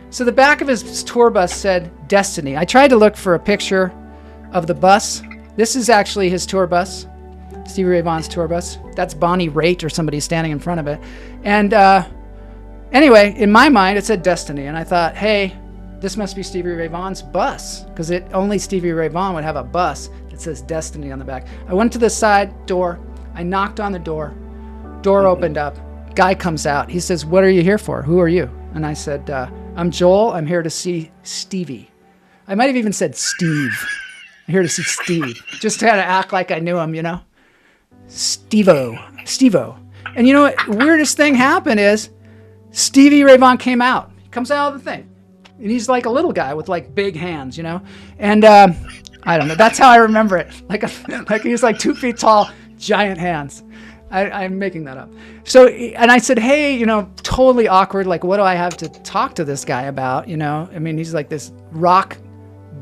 So the back of his tour bus said Destiny. I tried to look for a picture of the bus. This is actually his tour bus, Stevie Ray Vaughan's tour bus. That's Bonnie Raitt or somebody standing in front of it. And anyway, in my mind, it said Destiny. And I thought, hey, this must be Stevie Ray Vaughan's bus, because only Stevie Ray Vaughan would have a bus that says Destiny on the back. I went to the side door. I knocked on the door. Door opened up. Guy comes out. He says, what are you here for? Who are you? And I said, I'm Joel. I'm here to see Stevie. I might have even said Steve. I'm here to see Steve. Just to kind of act like I knew him, you know? Steve-O. And you know what? Weirdest thing happened is Stevie Ray Vaughan came out. He comes out of the thing. And he's like a little guy with like big hands, you know? And I don't know. That's how I remember it. Like he's like 2 feet tall, giant hands. I'm making that up. So, and I said, hey, you know, totally awkward. Like, what do I have to talk to this guy about? You know, I mean, he's like this rock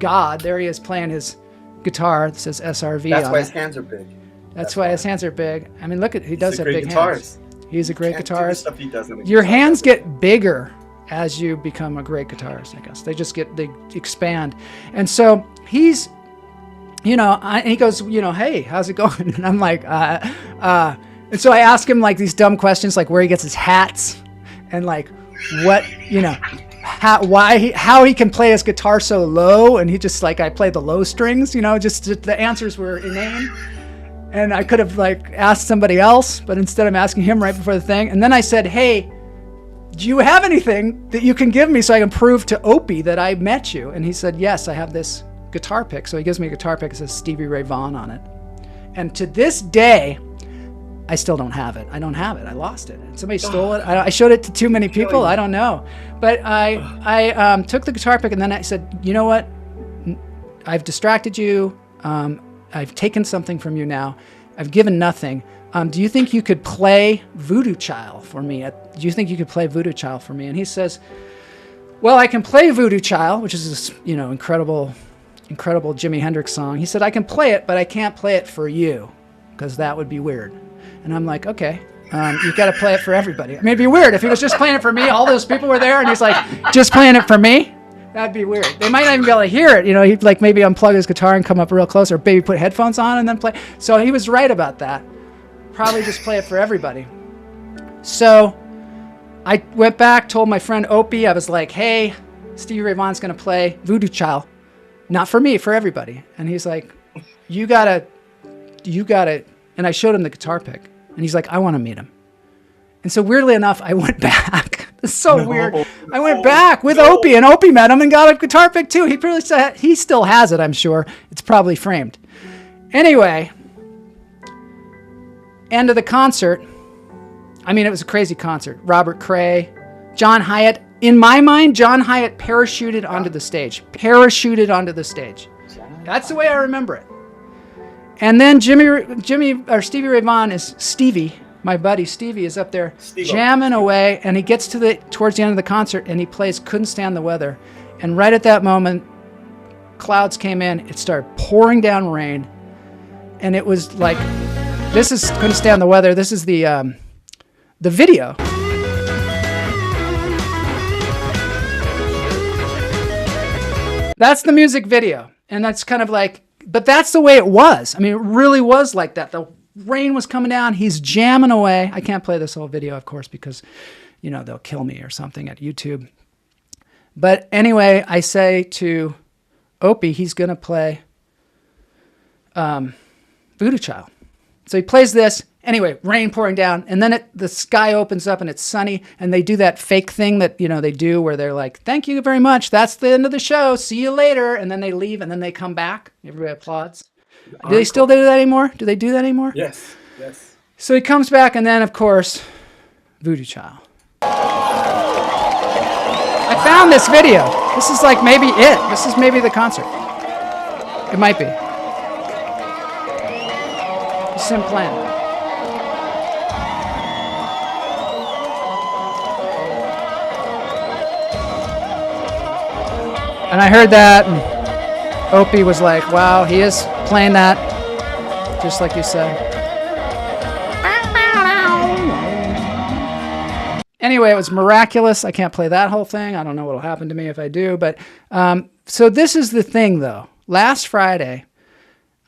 god. There he is playing his guitar. That says SRV. That's on why it. his hands are big. That's why his hands are big. I mean, look at, he does have big guitarist. hands. He's a great guitarist. Stuff he does on the Your guitar. hands get bigger as you become a great guitarist, I guess. They expand. And so he's, you know, and he goes, you know, hey, how's it going? And I'm like, and so I ask him like these dumb questions, like where he gets his hats and like what, you know, how he can play his guitar so low. And he just like, I play the low strings, you know, just the answers were inane. And I could have like asked somebody else, but instead I'm asking him right before the thing. And then I said, hey, do you have anything that you can give me so I can prove to Opie that I met you? And he said, yes, I have this guitar pick. So he gives me a guitar pick. It says Stevie Ray Vaughan on it. And to this day, I still don't have it. I don't have it. I lost it. Somebody stole it. I showed it to too many people. I don't know. But I took the guitar pick and then I said, you know what? I've distracted you. I've taken something from you now. I've given nothing. Do you think you could play Voodoo Child for me? Do you think you could play Voodoo Child for me? And he says, well, I can play Voodoo Child, which is this, you know, incredible Jimi Hendrix song. He said, I can play it, but I can't play it for you because that would be weird. And I'm like, okay, you've got to play it for everybody. I mean, it'd be weird if he was just playing it for me. All those people were there and he's like, just playing it for me. That'd be weird. They might not even be able to hear it. You know, he'd like maybe unplug his guitar and come up real close or maybe put headphones on and then play. So he was right about that. Probably just play it for everybody. So I went back, told my friend Opie, I was like, hey, Stevie Ray Vaughan's going to play Voodoo Child. Not for me, for everybody. And he's like, you got to. And I showed him the guitar pick. And he's like, I want to meet him. And so weirdly enough, I went back. It's so weird. I went back with Opie, and Opie met him and got a guitar pick too. He still has it, I'm sure. It's probably framed. Anyway, end of the concert. I mean, it was a crazy concert. Robert Cray, John Hyatt. In my mind, John Hyatt parachuted onto the stage. That's the way I remember it. And then Stevie Ray Vaughan is Stevie. My buddy Stevie is up there jamming away, and he gets towards the end of the concert, and he plays Couldn't Stand the Weather. And right at that moment, clouds came in. It started pouring down rain, and it was like, this is Couldn't Stand the Weather. This is the video. That's the music video, and that's kind of like, but that's the way it was. I mean, it really was like that. The rain was coming down. He's jamming away. I can't play this whole video, of course, because, you know, they'll kill me or something at YouTube. But anyway, I say to Opie, he's going to play Voodoo Child. So he plays this. Anyway, rain pouring down. And then the sky opens up and it's sunny. And they do that fake thing that, you know, they do where they're like, thank you very much. That's the end of the show. See you later. And then they leave and then they come back. Everybody applauds. Do they still do that anymore? Do they do that anymore? Yes. So he comes back, and then, of course, Voodoo Child. I found this video. This is like maybe it. This is maybe the concert. It might be. It's him playing. And I heard that, and Opie was like, wow, he is playing that, just like you said. Anyway, it was miraculous. I can't play that whole thing. I don't know what will happen to me if I do. But so this is the thing, though. Last Friday,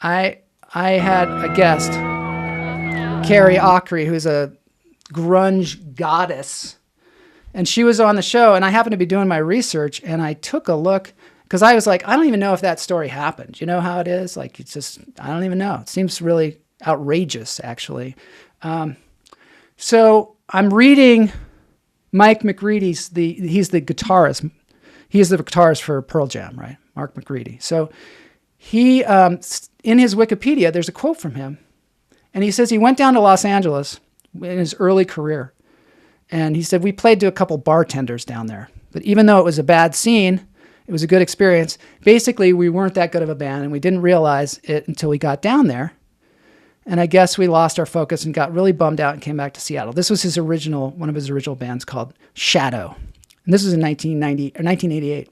I had a guest, Carrie Ockery, who's a grunge goddess. And she was on the show, and I happened to be doing my research, and I took a look, because I was like, I don't even know if that story happened. You know how it is? Like, it's just, I don't even know. It seems really outrageous, actually. So I'm reading Mike McReady's, he's the guitarist. He is the guitarist for Pearl Jam, right? Mark McReady. So he, in his Wikipedia, there's a quote from him. And he says he went down to Los Angeles in his early career. And he said, we played to a couple bartenders down there, But even though it was a bad scene, it was a good experience. Basically, we weren't that good of a band, and we didn't realize it until we got down there. And I guess we lost our focus and got really bummed out and came back to Seattle. This was one of his original bands called Shadow. And this was in 1988.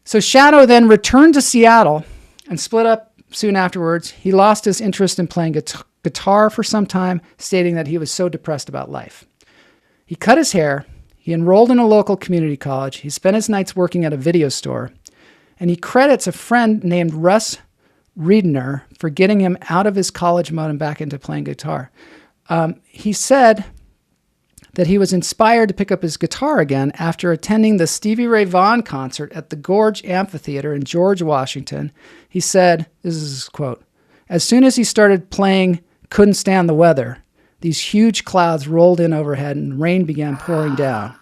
So Shadow then returned to Seattle and split up soon afterwards. He lost his interest in playing guitar for some time, stating that he was so depressed about life. He cut his hair. He enrolled in a local community college. He spent his nights working at a video store. And he credits a friend named Russ Riedner for getting him out of his college mode and back into playing guitar. He said that he was inspired to pick up his guitar again after attending the Stevie Ray Vaughan concert at the Gorge Amphitheater in George, Washington. He said, this is his quote, "As soon as he started playing Couldn't Stand the Weather, these huge clouds rolled in overhead and rain began pouring down.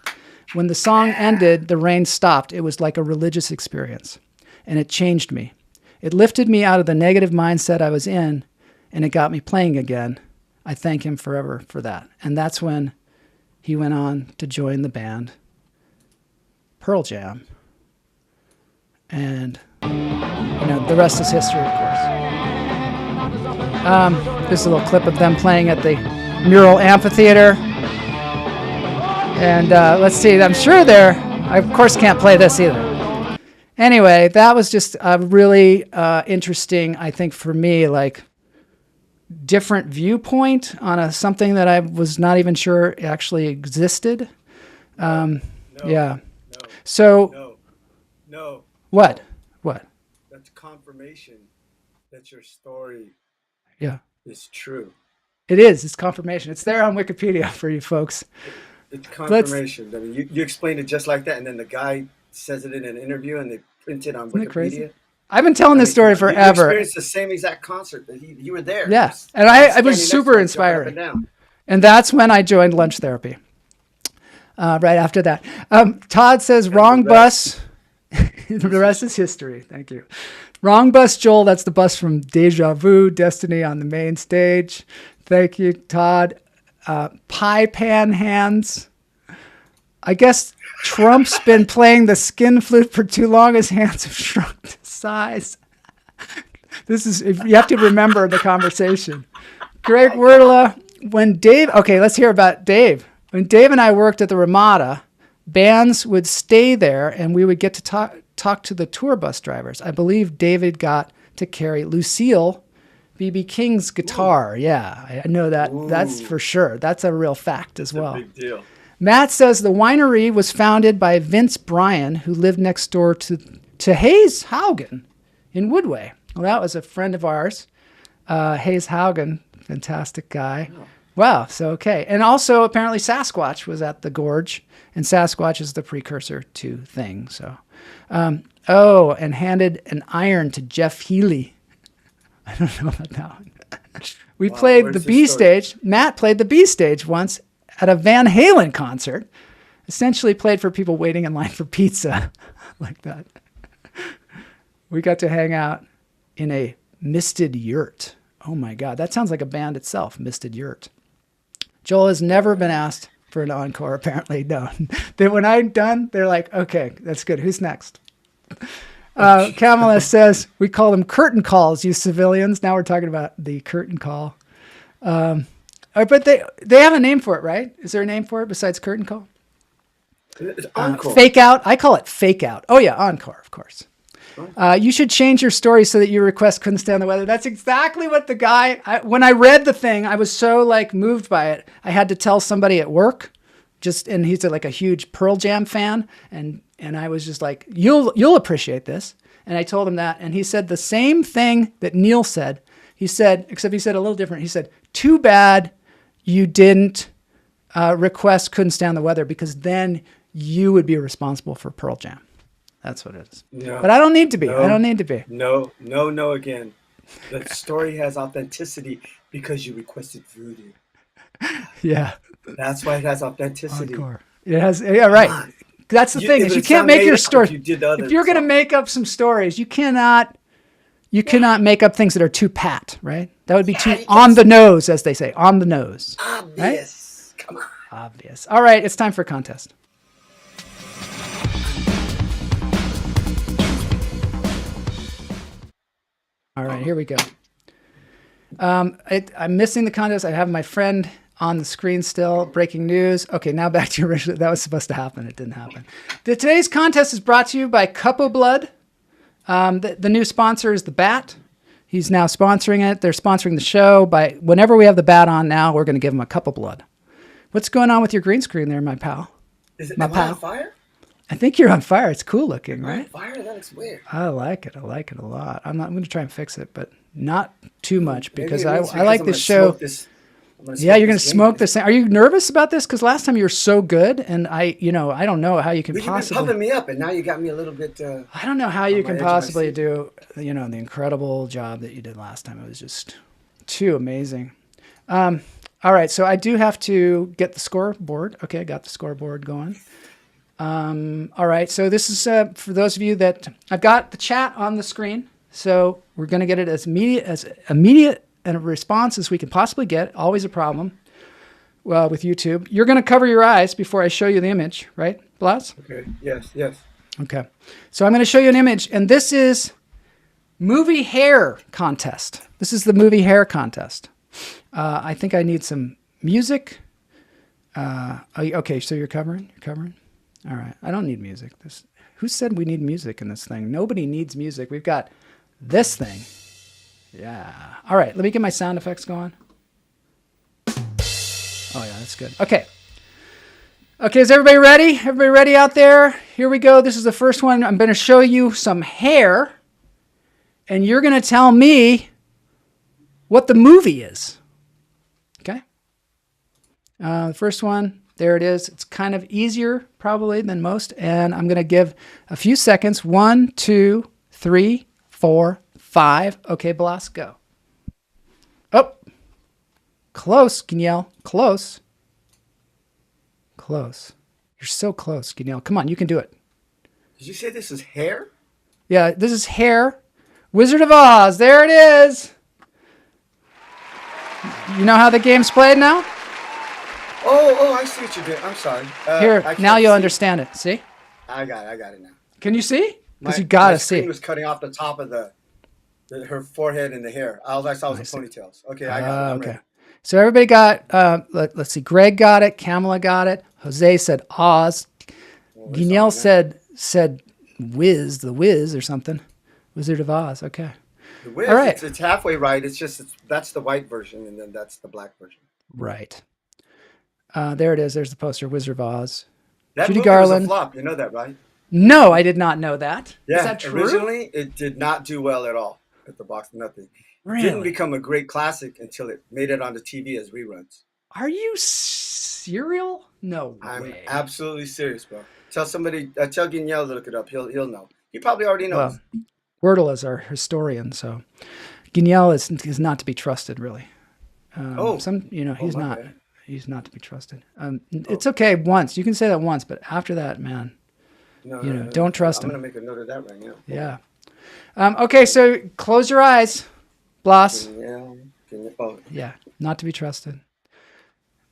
When the song ended, the rain stopped. It was like a religious experience, and it changed me. It lifted me out of the negative mindset I was in, and it got me playing again. I thank him forever for that." And that's when he went on to join the band Pearl Jam. And, the rest is history, of course. This is a little clip of them playing at the Mural Amphitheater. And let's see, I'm sure I of course can't play this either. Anyway, that was just a really interesting, I think for me, like different viewpoint on something that I was not even sure actually existed. Yeah. So. No. What? That's confirmation that your story Yeah. is true. It is. It's confirmation. It's there on Wikipedia for you folks. It's confirmation. I mean, you explained it just like that, and then the guy says it in an interview, and they print it on Isn't Wikipedia. it crazy? I've been telling this story forever. You experienced the same exact concert that you were there. Yeah, and I was super inspiring. And that's when I joined Lunch Therapy. Right after that. Todd says, wrong bus. The rest is history. Thank you. Wrong bus, Joel. That's the bus from Deja Vu, Destiny on the main stage. Thank you, Todd. Pie pan hands. I guess Trump's been playing the skin flute for too long. His hands have shrunk to size. You have to remember the conversation. Greg Werdla, let's hear about Dave. When Dave and I worked at the Ramada, bands would stay there and we would get to talk to the tour bus drivers. I believe David got to carry Lucille B.B. King's guitar. Ooh. Yeah, I know that. Ooh. That's for sure. That's a real fact as well. Big deal. Matt says the winery was founded by Vince Bryan, who lived next door to Hayes Haugen in Woodway. Well, that was a friend of ours. Hayes Haugen, fantastic guy. Oh. Wow, so okay. And also, apparently, Sasquatch was at the Gorge, and Sasquatch is the precursor to Thing. So, and handed an iron to Jeff Healey. I don't know about that one. We played the B stage. Matt played the B stage once at a Van Halen concert. Essentially played for people waiting in line for pizza, like that. We got to hang out in a misted yurt. Oh my God, that sounds like a band itself, Misted Yurt. Joel has never been asked for an encore, apparently. No. When I'm done, they're like, okay, that's good. Who's next? Kamala says, we call them curtain calls, you civilians. Now we're talking about the curtain call. But they have a name for it, right? Is there a name for it besides curtain call? Encore. Fake out. I call it fake out. Oh yeah, encore, of course. You should change your story so that your request couldn't stand the weather. That's exactly what the guy, when I read the thing, I was so moved by it. I had to tell somebody at work, and he's like a huge Pearl Jam fan. And I was just like, you'll appreciate this. And I told him that. And he said the same thing that Neil said. He said, except he said a little different. He said, too bad you didn't request couldn't stand the weather, because then you would be responsible for Pearl Jam. That's what it is. No, but I don't need to be. I don't need to be. No again. The story has authenticity because you requested voodoo. Yeah. That's why it has authenticity. Encore. It has, yeah, right. That's the thing, is you can't make your story. If you're going to make up some stories, you cannot make up things that are too pat, right? That would be too on the nose, as they say, on the nose. Obvious. Right? Come on. Obvious. All right, it's time for a contest. All right, here we go. I'm missing the contest. I have my friend on the screen still. Breaking news. Okay, now back to your original. That was supposed to happen. It didn't happen. Today's contest is brought to you by Cup of Blood. The new sponsor is the Bat. He's now sponsoring it. They're sponsoring the show. Whenever we have the Bat on now, we're going to give him a Cup of Blood. What's going on with your green screen there, my pal? Am I on fire? I think you're on fire. It's cool looking, right? Fire? That looks weird. I like it. I like it a lot. I'm going to try and fix it, but not too much because Maybe I like this show. Yeah, you're going to smoke this thing. Are you nervous about this? Because last time you were so good, and I don't know how you can possibly. You've been pumping me up, and now you got me a little bit. I don't know how you can possibly do, the incredible job that you did last time. It was just too amazing. All right, so I do have to get the scoreboard. Okay, I got the scoreboard going. All right, so this is for those of you that I've got the chat on the screen. So we're going to get it as immediate and a response as we can possibly get. Always a problem with YouTube. You're going to cover your eyes before I show you the image, right, Blas? Okay. Yes. Okay. So I'm going to show you an image, and this is movie hair contest. This is the movie hair contest. I think I need some music. Okay, so you're covering? All right. I don't need music. Who said we need music in this thing? Nobody needs music. We've got this thing. Yeah. All right. Let me get my sound effects going. Oh, yeah, that's good. Okay. Okay, is everybody ready? Everybody ready out there? Here we go. This is the first one. I'm going to show you some hair, and you're going to tell me what the movie is. Okay? The first one. There it is. It's kind of easier probably than most. And I'm going to give a few seconds. 1, 2, 3, 4, 5. Okay, Blas, go. Oh, close, Guignol. Close. Close. You're so close, Guignol. Come on, you can do it. Did you say this is hair? Yeah, this is hair. Wizard of Oz. There it is. You know how the game's played now? Oh, I see what you did. I'm sorry. Here, now you'll understand it. See? I got it now. Can you see? Because you got to see. My screen was cutting off the top of her forehead and the hair. All I saw was the ponytails. Okay, I got it. I'm ready. So everybody got, let's see, Greg got it, Kamala got it, Jose said Oz, Guignol said Wiz, the Wiz or something, Wizard of Oz, okay. The Wiz, all right. It's halfway right, that's the white version and then that's the black version. Right. There it is, there's the poster, Wizard of Oz. That Judy movie Garland. was a flop, you know that, right? No, I did not know that. Yeah, is that true? Originally, it did not do well at all at the box, nothing. Really? Didn't become a great classic until it made it onto TV as reruns. Are you serial? No way. I'm absolutely serious, bro. Tell Guignol to look it up. He'll know. He probably already knows. Well, Wordle is our historian, so Guignol is not to be trusted, really. He's not. Bad. He's not to be trusted. It's okay once. You can say that once, but after that, man, don't trust him. I'm going to make a note of that right now. Yeah. Okay, so close your eyes, Blas. Yeah, not to be trusted.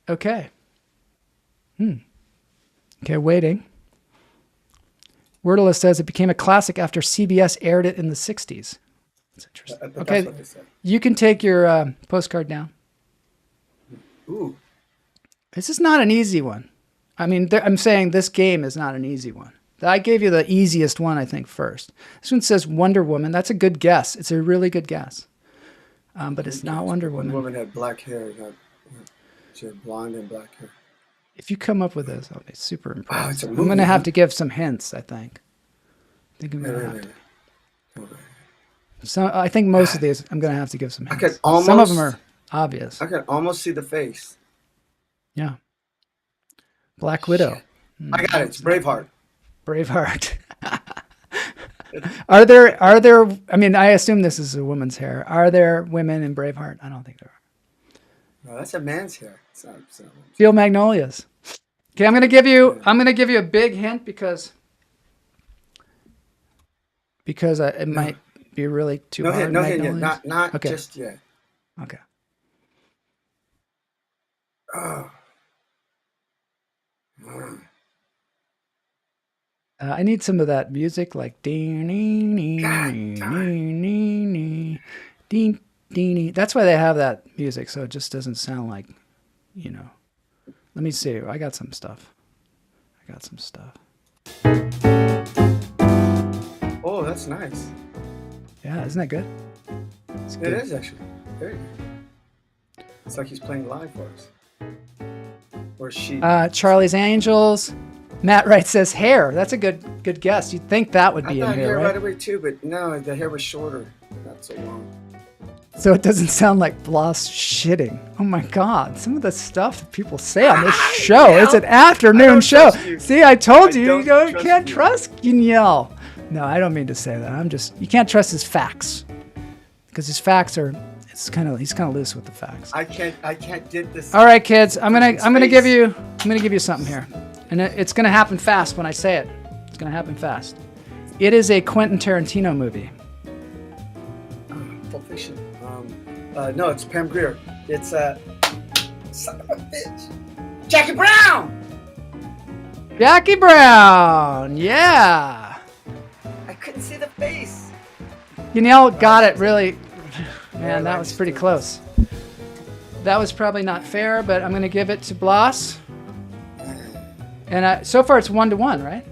Okay. Okay, waiting. Wordle says it became a classic after CBS aired it in the 60s. That's interesting. Okay, you can take your postcard down. Ooh. This is not an easy one. I mean, I'm saying this game is not an easy one. I gave you the easiest one, I think, first. This one says Wonder Woman. That's a good guess. It's a really good guess. But it's not Wonder Woman. Wonder Woman had black hair. She had blonde and black hair. If you come up with this, I'll be super impressed. I'm going to have to give some hints, I think. I think I think most of these I'm going to have to give some hints. Some of them are obvious. I can almost see the face. Yeah. Black Widow. I got it. It's Braveheart. Braveheart. Are there, I mean, I assume this is a woman's hair. Are there women in Braveheart? I don't think there are. No, that's a man's hair. It's not Field Magnolias. Okay, I'm going to give you a big hint because it might be really too hard. No hint yet. Not okay. Just yet. Okay. Oh. I need some of that music, like. ding, ding. That's why they have that music, so it just doesn't sound like, you know. Let me see. I got some stuff. Oh, that's nice. Yeah, isn't that good? It's It good. is actually. Very good. It's like he's playing live for us. Or she. Charlie's Angels. Matt Wright says hair. That's a good guess. You'd think that would I be in thought here, hair right? right away too, but no, the hair was shorter. Not so long. So it doesn't sound like Blas shitting. Oh my God. Some of the stuff that people say on this show. Yeah. It's an afternoon show. trust you. See, I told I you, don't you trust can't you. trust Guignol. No, I don't mean to say that. You can't trust his facts. Because his facts are, he's kind of loose with the facts. I can't get this. All right, kids, I'm gonna give Space. you something here. And it's gonna happen fast when I say it. It's gonna happen fast. It is a Quentin Tarantino movie. Pulp Fiction. No, it's Pam Grier. It's son of a bitch. Jackie Brown. Jackie Brown, yeah. I couldn't see the face. Guignol got it really. Man, that was pretty close. That was probably not fair, but I'm gonna give it to Blas. And so far it's 1-1, right?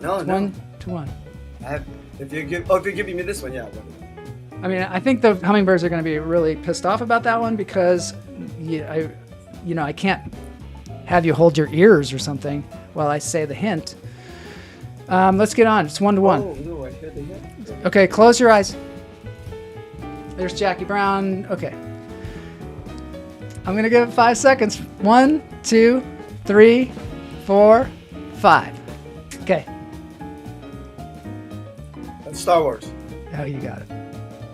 No, It's no. 1-1. If you give me this one, yeah. I mean, I think the hummingbirds are going to be really pissed off about that one because, I can't have you hold your ears or something while I say the hint. Let's get on. It's 1-1. Oh no, I hear the hint. Okay, close your eyes. There's Jackie Brown. Okay. I'm going to give it 5 seconds. 1, 2, 3, 4, 5. Okay. That's Star Wars. Oh, you got it.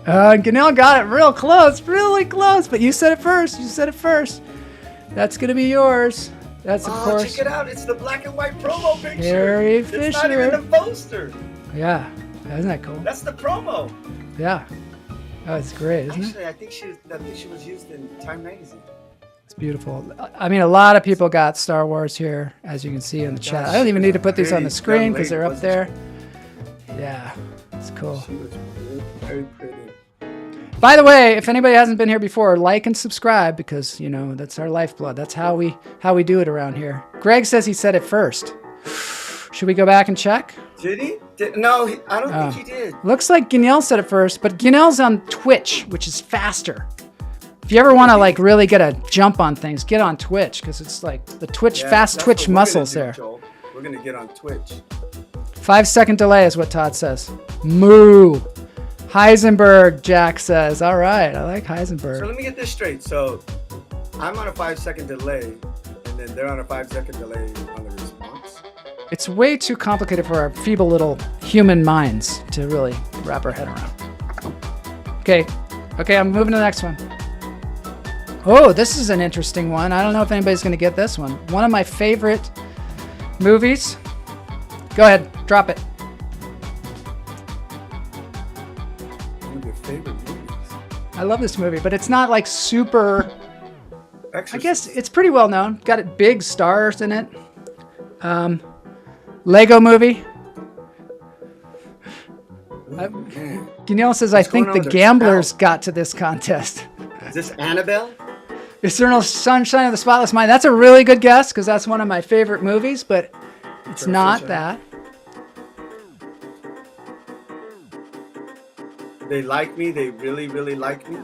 Guignol got it real close, really close. But you said it first. That's going to be yours. That's, of course. Check it out. It's the black and white promo picture. Carrie It's not Fisher. even the poster. Yeah. Isn't that cool? That's the promo. Yeah. Oh, it's great, isn't it? Actually, I think she was used in Time magazine. It's beautiful. I mean, a lot of people got Star Wars here, as you can see in the chat. I don't even need to put these on the screen because they're up there. Yeah, it's cool. She was very pretty. By the way, if anybody hasn't been here before, like and subscribe because, that's our lifeblood. That's how we do it around here. Greg says he said it first. Should we go back and check? Did he? No, I don't think he did. Looks like Guignol said it first, but Guignol's on Twitch, which is faster. If you ever want to really get a jump on things, get on Twitch because it's like the Twitch, fast Twitch muscles there. Joel. We're going to get on Twitch. 5-second delay is what Todd says. Moo. Heisenberg, Jack says. All right, I like Heisenberg. So let me get this straight. So I'm on a 5-second delay, and then they're on a 5-second delay on the response. It's way too complicated for our feeble little human minds to really wrap our head around. Okay, I'm moving to the next one. Oh, this is an interesting one. I don't know if anybody's going to get this one. One of my favorite movies. Go ahead, drop it. One of your favorite movies. I love this movie, but it's not like super. Exorcist. I guess it's pretty well known. Got it, big stars in it. Lego movie. Guignol says, I think going the on with gamblers Al? got to this contest. Is this Annabelle? Eternal Sunshine of the Spotless Mind. That's a really good guess because that's one of my favorite movies, but it's not that. They like me. They really, really like me.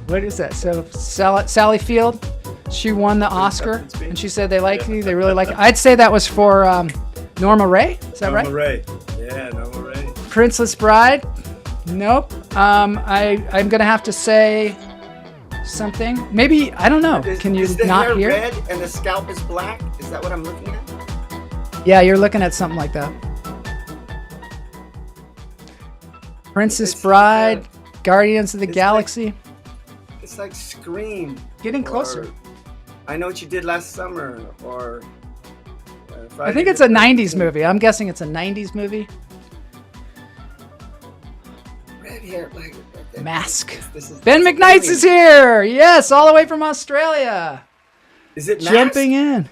What is that? So Sally Field, she won the Oscar, and she said they like me. They really like it. I'd say that was for Norma Ray. Is that right? Norma Ray. Yeah, Norma Ray. Princess Bride. Nope. I'm gonna have to say something. Maybe I don't know. Can you is the not hair hear? red and the scalp is black? Is that what I'm looking at? Yeah, you're looking at something like that. Princess Bride, Guardians of the Galaxy. It's like Scream. Getting closer. I Know What You Did Last Summer, or I think it's a 90s movie. I'm guessing it's a 90s movie. Red hair, like Mask. This is Ben McKnight's is here. Yes, all the way from Australia. Is it Mask? Jumping in.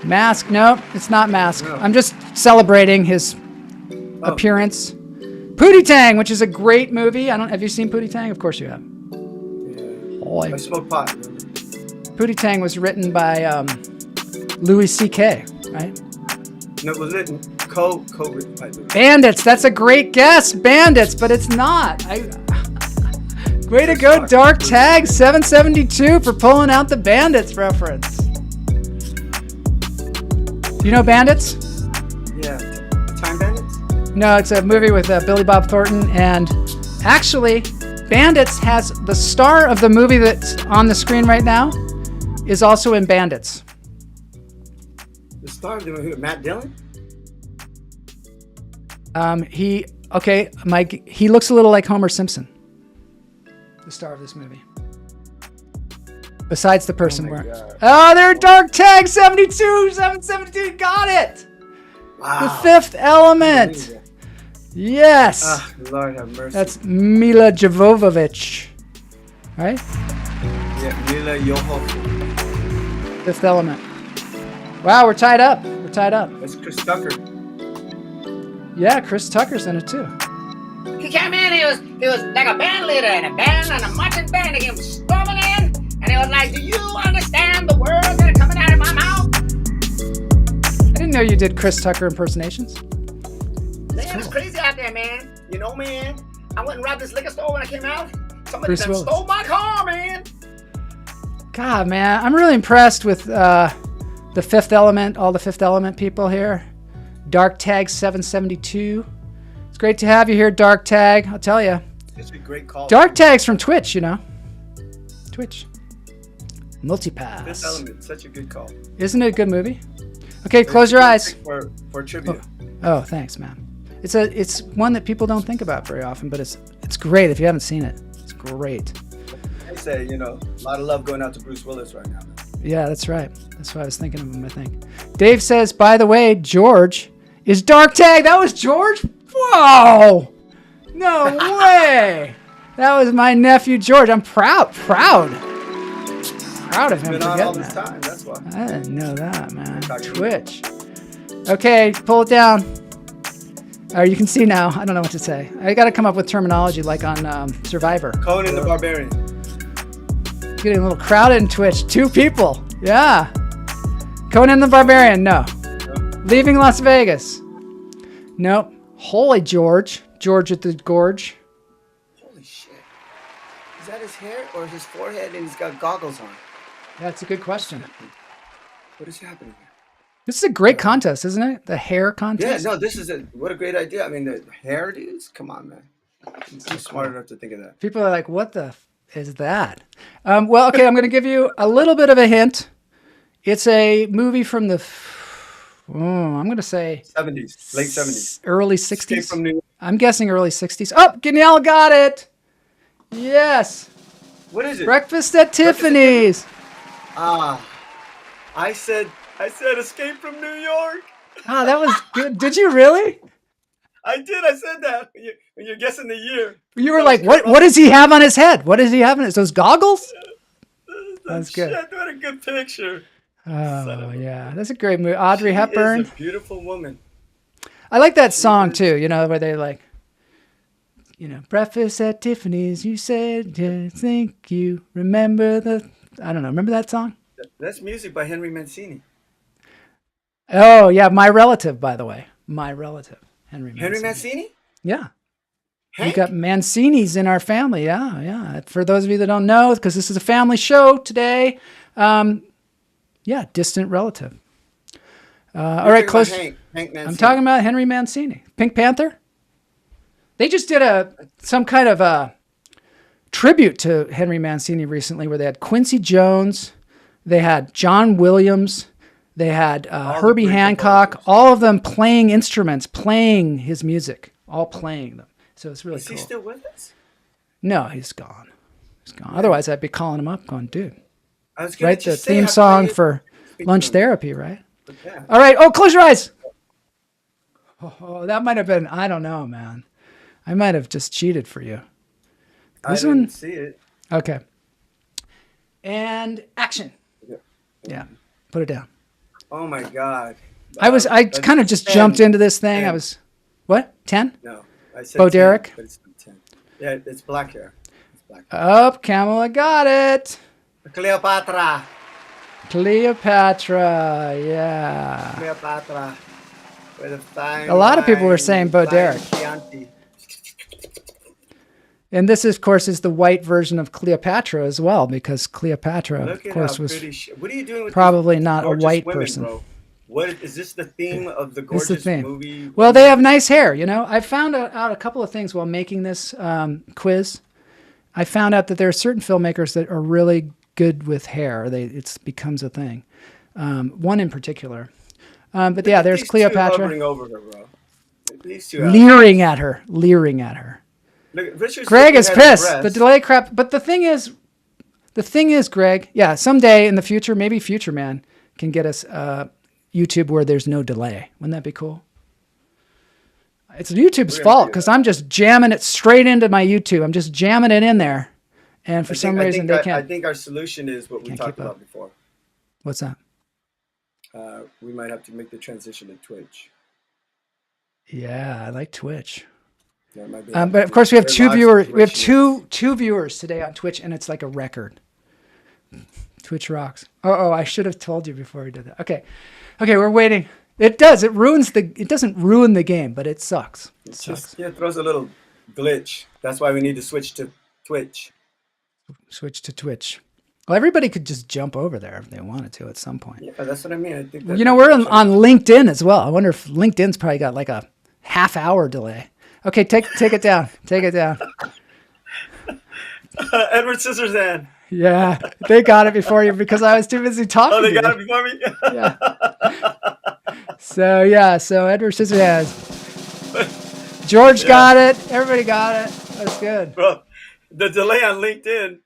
Mask. Nope, it's not Mask. No. I'm just celebrating his appearance. Pootie Tang, which is a great movie. Have you seen Pootie Tang? Of course you have. I smoke pot. Pootie Tang was written by Louis C.K., right? No, it was written co-written by Louis. Bandits. That's a great guess. Bandits, but it's not. Way to go, Dark Tag 772 for pulling out the Bandits reference. Do you know Bandits? Yeah. Time Bandits? No, it's a movie with Billy Bob Thornton, and actually, Bandits has the star of the movie that's on the screen right now is also in Bandits. The star of the movie, Matt Dillon? He looks a little like Homer Simpson. The star of this movie. Besides the person there, Dark Tag 772, got it. Wow. The Fifth Element. Yes. Lord have mercy. That's Mila Jovovich, right? Yeah, Mila Jovovich. Fifth Element. Wow, we're tied up. That's Chris Tucker. Yeah, Chris Tucker's in it too. He came in, he was like a band leader in a band, and a marching band, and he was storming in, and he was like, do you understand the words that are coming out of my mouth? I didn't know you did Chris Tucker impersonations. Man, it's crazy out there, man. You know, man, I went and robbed this liquor store when I came out. Somebody Bruce Willis. stole my car, man. God, man, I'm really impressed with the Fifth Element, all the Fifth Element people here. Dark Tag 772. It's great to have you here, Dark Tag. I'll tell you. It's a great call. Dark Tag's from Twitch, you know. Twitch. Multipass. Fifth Element, such a good call. Isn't it a good movie? Okay, close your eyes. For trivia. Oh, thanks, man. It's one that people don't think about very often, but it's great if you haven't seen it. It's great. I say, a lot of love going out to Bruce Willis right now. Yeah, that's right. That's why I was thinking of him, I think. Dave says, by the way, George is Dark Tag. That was George? Whoa! No way! That was my nephew, George. I'm proud of him. Been on all this time, that's why. I didn't know that, man. Twitch. Okay, pull it down. You can see now. I don't know what to say. I got to come up with terminology like on Survivor. Conan the Barbarian. Getting a little crowded in Twitch. 2 people. Yeah. Conan the Barbarian. No. Leaving Las Vegas. Nope. Holy George. George at the Gorge. Holy shit. Is that his hair or his forehead and he's got goggles on? That's a good question. What is happening here? This is a great contest, isn't it? The hair contest. Yeah, no, what a great idea. I mean, the hairdos. Come on, man. I'm smart enough to think of that. People are like, what the is that? Well, okay, I'm going to give you a little bit of a hint. It's a movie from the, I'm going to say 70s, late 70s, early 60s. Escape from New York. I'm guessing early 60s. Oh, Danielle got it. Yes. What is it? Breakfast at Tiffany's. I said Escape from New York. That was good. Did you really? I did. I said that when you're guessing the year. You were like, what does he have on his head? What does he have on his, those goggles? That's good. Shit, what a good picture. Oh, yeah. That's a great movie. Audrey Hepburn. Is a beautiful woman. I like that song, too, where they like, breakfast at Tiffany's, you said, think you remember remember that song? That's music by Henry Mancini. Oh, yeah, my relative, by the way. My relative, Henry Mancini. Henry Mancini? Yeah. Hank? We got Mancinis in our family, yeah. For those of you that don't know, because this is a family show today, distant relative. All right, close. Hank Mancini. I'm talking about Henry Mancini. Pink Panther? They just did some kind of a tribute to Henry Mancini recently where they had Quincy Jones, they had John Williams, they had Herbie Hancock, all of them playing instruments, playing his music, all playing them. So it's really cool. Is he still with us? No, he's gone. Otherwise, I'd be calling him up going, dude. I was gonna The theme song for Lunch Therapy, right? Yeah. All right. Oh, close your eyes. Oh, that might have been, I don't know, man. I might have just cheated for you. I didn't see it. Okay. And action. Yeah. Put it down. Oh my God. I kind of just jumped into this thing. 10. I was, what? 10? No. I said Bo 10, Derek? but it's not 10. Yeah, it's black hair. It's black hair. Oh, Kamala got it. Cleopatra. Cleopatra, yeah. Cleopatra. With a fine A lot of people were wine, saying Bo fine Derek. Chianti. And this, of course, is the white version of Cleopatra as well, because Cleopatra, Look of at course, how was pretty what are you doing with probably these not a gorgeous white women, person. Bro? What is this the theme of the It's the gorgeous theme. movie? Well, they have nice hair, you know. I found out a couple of things while making this quiz. I found out that there are certain filmmakers that are really good with hair. It becomes a thing. One in particular. But yeah, there's These two Cleopatra. hovering over her, bro. These two Leering at her. Look, Richard's Greg is looking at her pissed. The breasts. delay crap. But the thing is, Greg, yeah, someday in the future, maybe Future Man can get us YouTube where there's no delay. Wouldn't that be cool? It's YouTube's fault because I'm just jamming it straight into my YouTube. I'm just jamming it in there. And for some reason, they can't. I think our solution is what we talked about before. What's that? We might have to make the transition to Twitch. Yeah, I like Twitch. That might be But of course, we have their two live viewers. We have situation. two viewers today on Twitch, and it's like a record. Twitch rocks. Oh, I should have told you before we did that. Okay, we're waiting. It does. It doesn't ruin the game, but it sucks. It sucks. It throws a little glitch. That's why we need to switch to Twitch. Switch to Twitch. Well, everybody could just jump over there if they wanted to at some point. Yeah, that's what I mean. I think You know, we're on LinkedIn as well. I wonder if LinkedIn's probably got like a half-hour delay. Okay, take it down. Take it down. Edward Scissorhands. Yeah, they got it before you because I was too busy talking. Oh, they to got you. it before me? Yeah. So Edward Scissorhands. George got it. Everybody got it. That's good. Bro, the delay on LinkedIn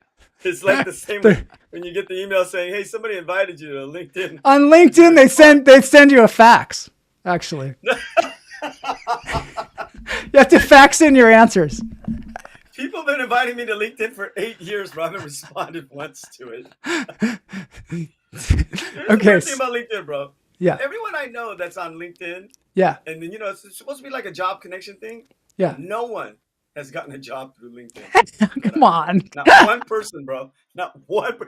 is like the same when you get the email saying, hey, somebody invited you to LinkedIn. On LinkedIn, they send you a fax, actually. You have to fax in your answers. People have been inviting me to LinkedIn for 8 years, but I haven't responded once to it. Here's the weird thing about LinkedIn, bro. Yeah. Everyone I know that's on LinkedIn. Yeah. And then, it's supposed to be like a job connection thing. Yeah. No one has gotten a job through LinkedIn. Come on. Not one person, bro. Not one.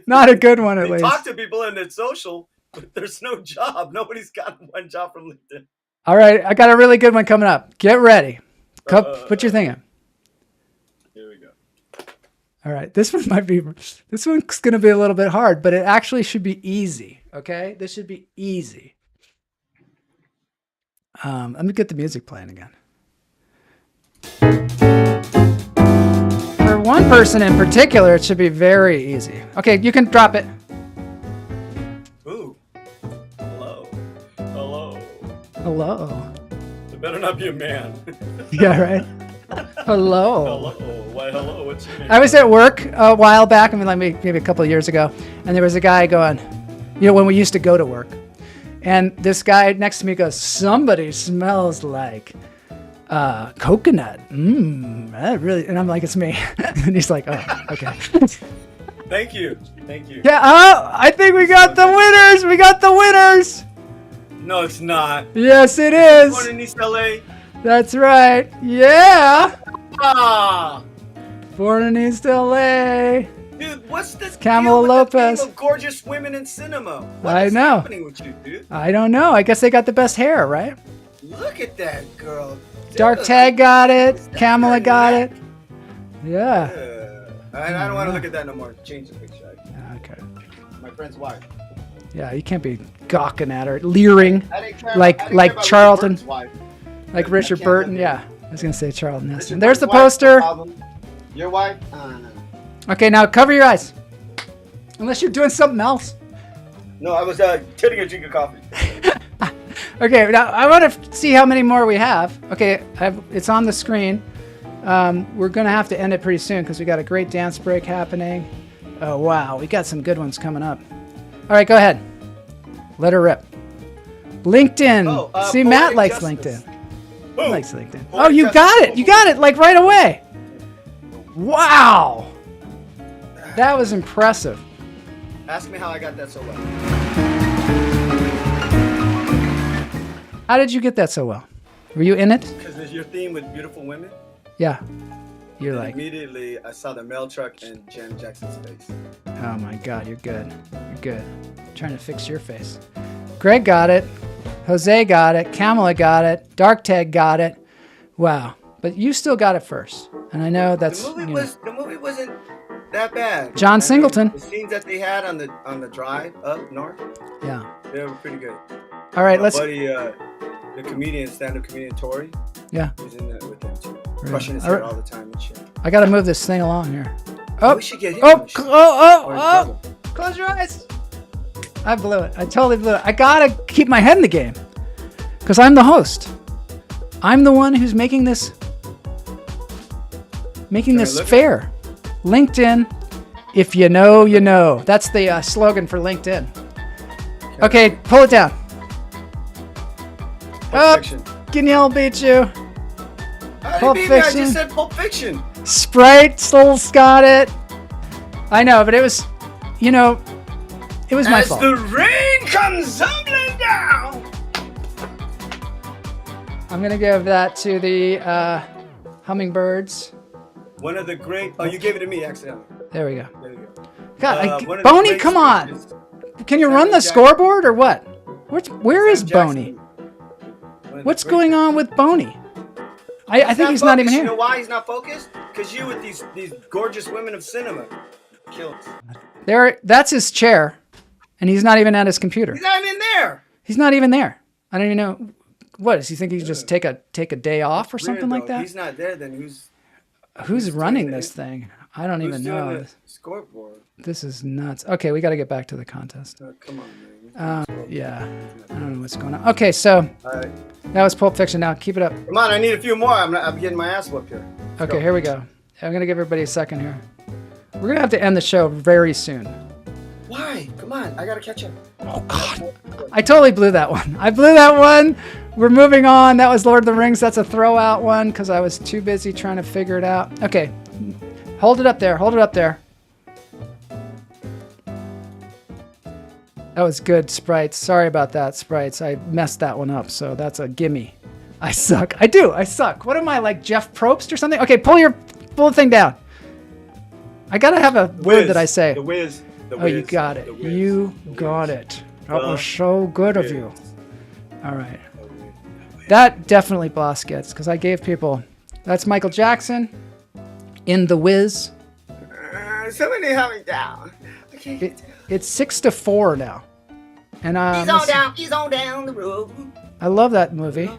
Not a good one, at they least. talk to people and it's social, but there's no job. Nobody's gotten one job from LinkedIn. All right, I got a really good one coming up. Get ready. Put your thing in. Here we go. All right, this one's going to be a little bit hard, but it actually should be easy. Okay, this should be easy. Let me get the music playing again. For one person in particular, it should be very easy. Okay, you can drop it. Ooh. Hello. Hello. Hello. It better not be a man. Yeah, right. Hello. Hello. Why, hello. What's your name? I was at work a while back, I mean, like maybe a couple of years ago, and there was a guy going, when we used to go to work, and this guy next to me goes, somebody smells like coconut. That really, and I'm like, it's me. And he's like, oh, okay. Thank you. Yeah, I think we got the winners. We got the winners. No, it's not. Yes, it is. Born in East LA. That's right. Yeah. Ah. Born in East LA. Dude, what's the Camila deal with Lopez. the theme of gorgeous women in cinema? What I is know. happening with you, dude? I don't know. I guess they got the best hair, right? Look at that girl. Dark Tag got it. Kamala got it. Yeah. I don't want to look at that no more. Change the picture. Okay. My friend's wife. Yeah, you can't be gawking at her, leering, I didn't care like about Charlton, Richard Burton's wife. like Richard can't Burton. have Yeah, I was gonna say Charlton Heston. Richard There's the Burton's wife, no poster. problem. Your wife? No. Okay, now cover your eyes. Unless you're doing something else. No, I was getting a drink of coffee. Okay, now I want to see how many more we have. Okay, it's on the screen. We're going to have to end it pretty soon because we got a great dance break happening. Oh, wow, we got some good ones coming up. All right, go ahead. Let her rip. LinkedIn. See, Matt likes LinkedIn. He likes LinkedIn. Oh, you got it. You got it, like right away. Wow. That was impressive. Ask me how I got that so well. How did you get that so well? Were you in it? Because your theme with beautiful women. Yeah. You're And like, immediately I saw the mail truck and Janet Jackson's face. oh my God, you're good. You're good. Trying to fix your face. Greg got it. Jose got it. Kamala got it. Dark Ted got it. Wow. But you still got it first. And I know that's The movie wasn't that bad. John Singleton. The scenes that they had on the drive up north, Yeah. they were pretty good. All right, My let's. buddy, the comedian, stand-up comedian Tori, Yeah. was in that with them too, Really? crushing his All head right. all the time and shit. I got to move this thing along here. Oh, Oh, we should get him. oh, on the show. Or his oh. brother. Close your eyes. I blew it. I totally blew it. I got to keep my head in the game because I'm the host. I'm the one who's making this Can I look? fair. LinkedIn, if you know, you know. That's the slogan for LinkedIn. Okay, pull it down. Pulp Up. Fiction. Guignol beat you. I Pulp didn't mean that, I Fiction. just said Pulp Fiction. Sprite still got it. I know, but it was, it was my As fault. the rain comes tumbling down. I'm going to give that to the hummingbirds. One of the great. Oh, you gave it to me accidentally. There we go. There you go. God, One of the Boney, great come on. speeches- Can you Samuel run the Jackson. scoreboard or what? Where is Sam Boney? Jackson, one of the What's great- going on with Boney? I think he's not even focused. here. You know why he's not focused? Because you with these gorgeous women of cinema killed. That's his chair, and he's not even at his computer. He's not even there. He's not even there. I don't even know. What does he think? He can just take a day off or something Weird, like though. that? He's not there. Then Who's running doing this it? thing? I don't who's even doing know. the scoreboard? This is nuts. Okay, we got to get back to the contest. Come on, man. Yeah, I don't know what's going on. Okay, so All right. that was Pulp Fiction. Now keep it up. Come on, I need a few more. I'm getting my ass whooped here. Let's Okay, go. here we go. I'm gonna give everybody a second here. We're gonna have to end the show very soon. Why? Come on, I gotta catch up. Oh God, I totally blew that one. I blew that one. We're moving on. That was Lord of the Rings. That's a throw out one because I was too busy trying to figure it out. Okay, hold it up there. Hold it up there. That was good, Sprites. Sorry about that, Sprites. I messed that one up, so that's a gimme. I suck. I do. I suck. What am I, like Jeff Probst or something? Okay, pull the thing down. I gotta have a word that I say. The Wiz. The Oh, you Wiz, got it. the Wiz, You the got Wiz. it. That was so good of you. All right. The Wiz. That definitely Blas gets because I gave people. That's Michael Jackson in The Wiz. Somebody help me down. Okay. It's 6-4 now. And He's on down the road. I love that movie.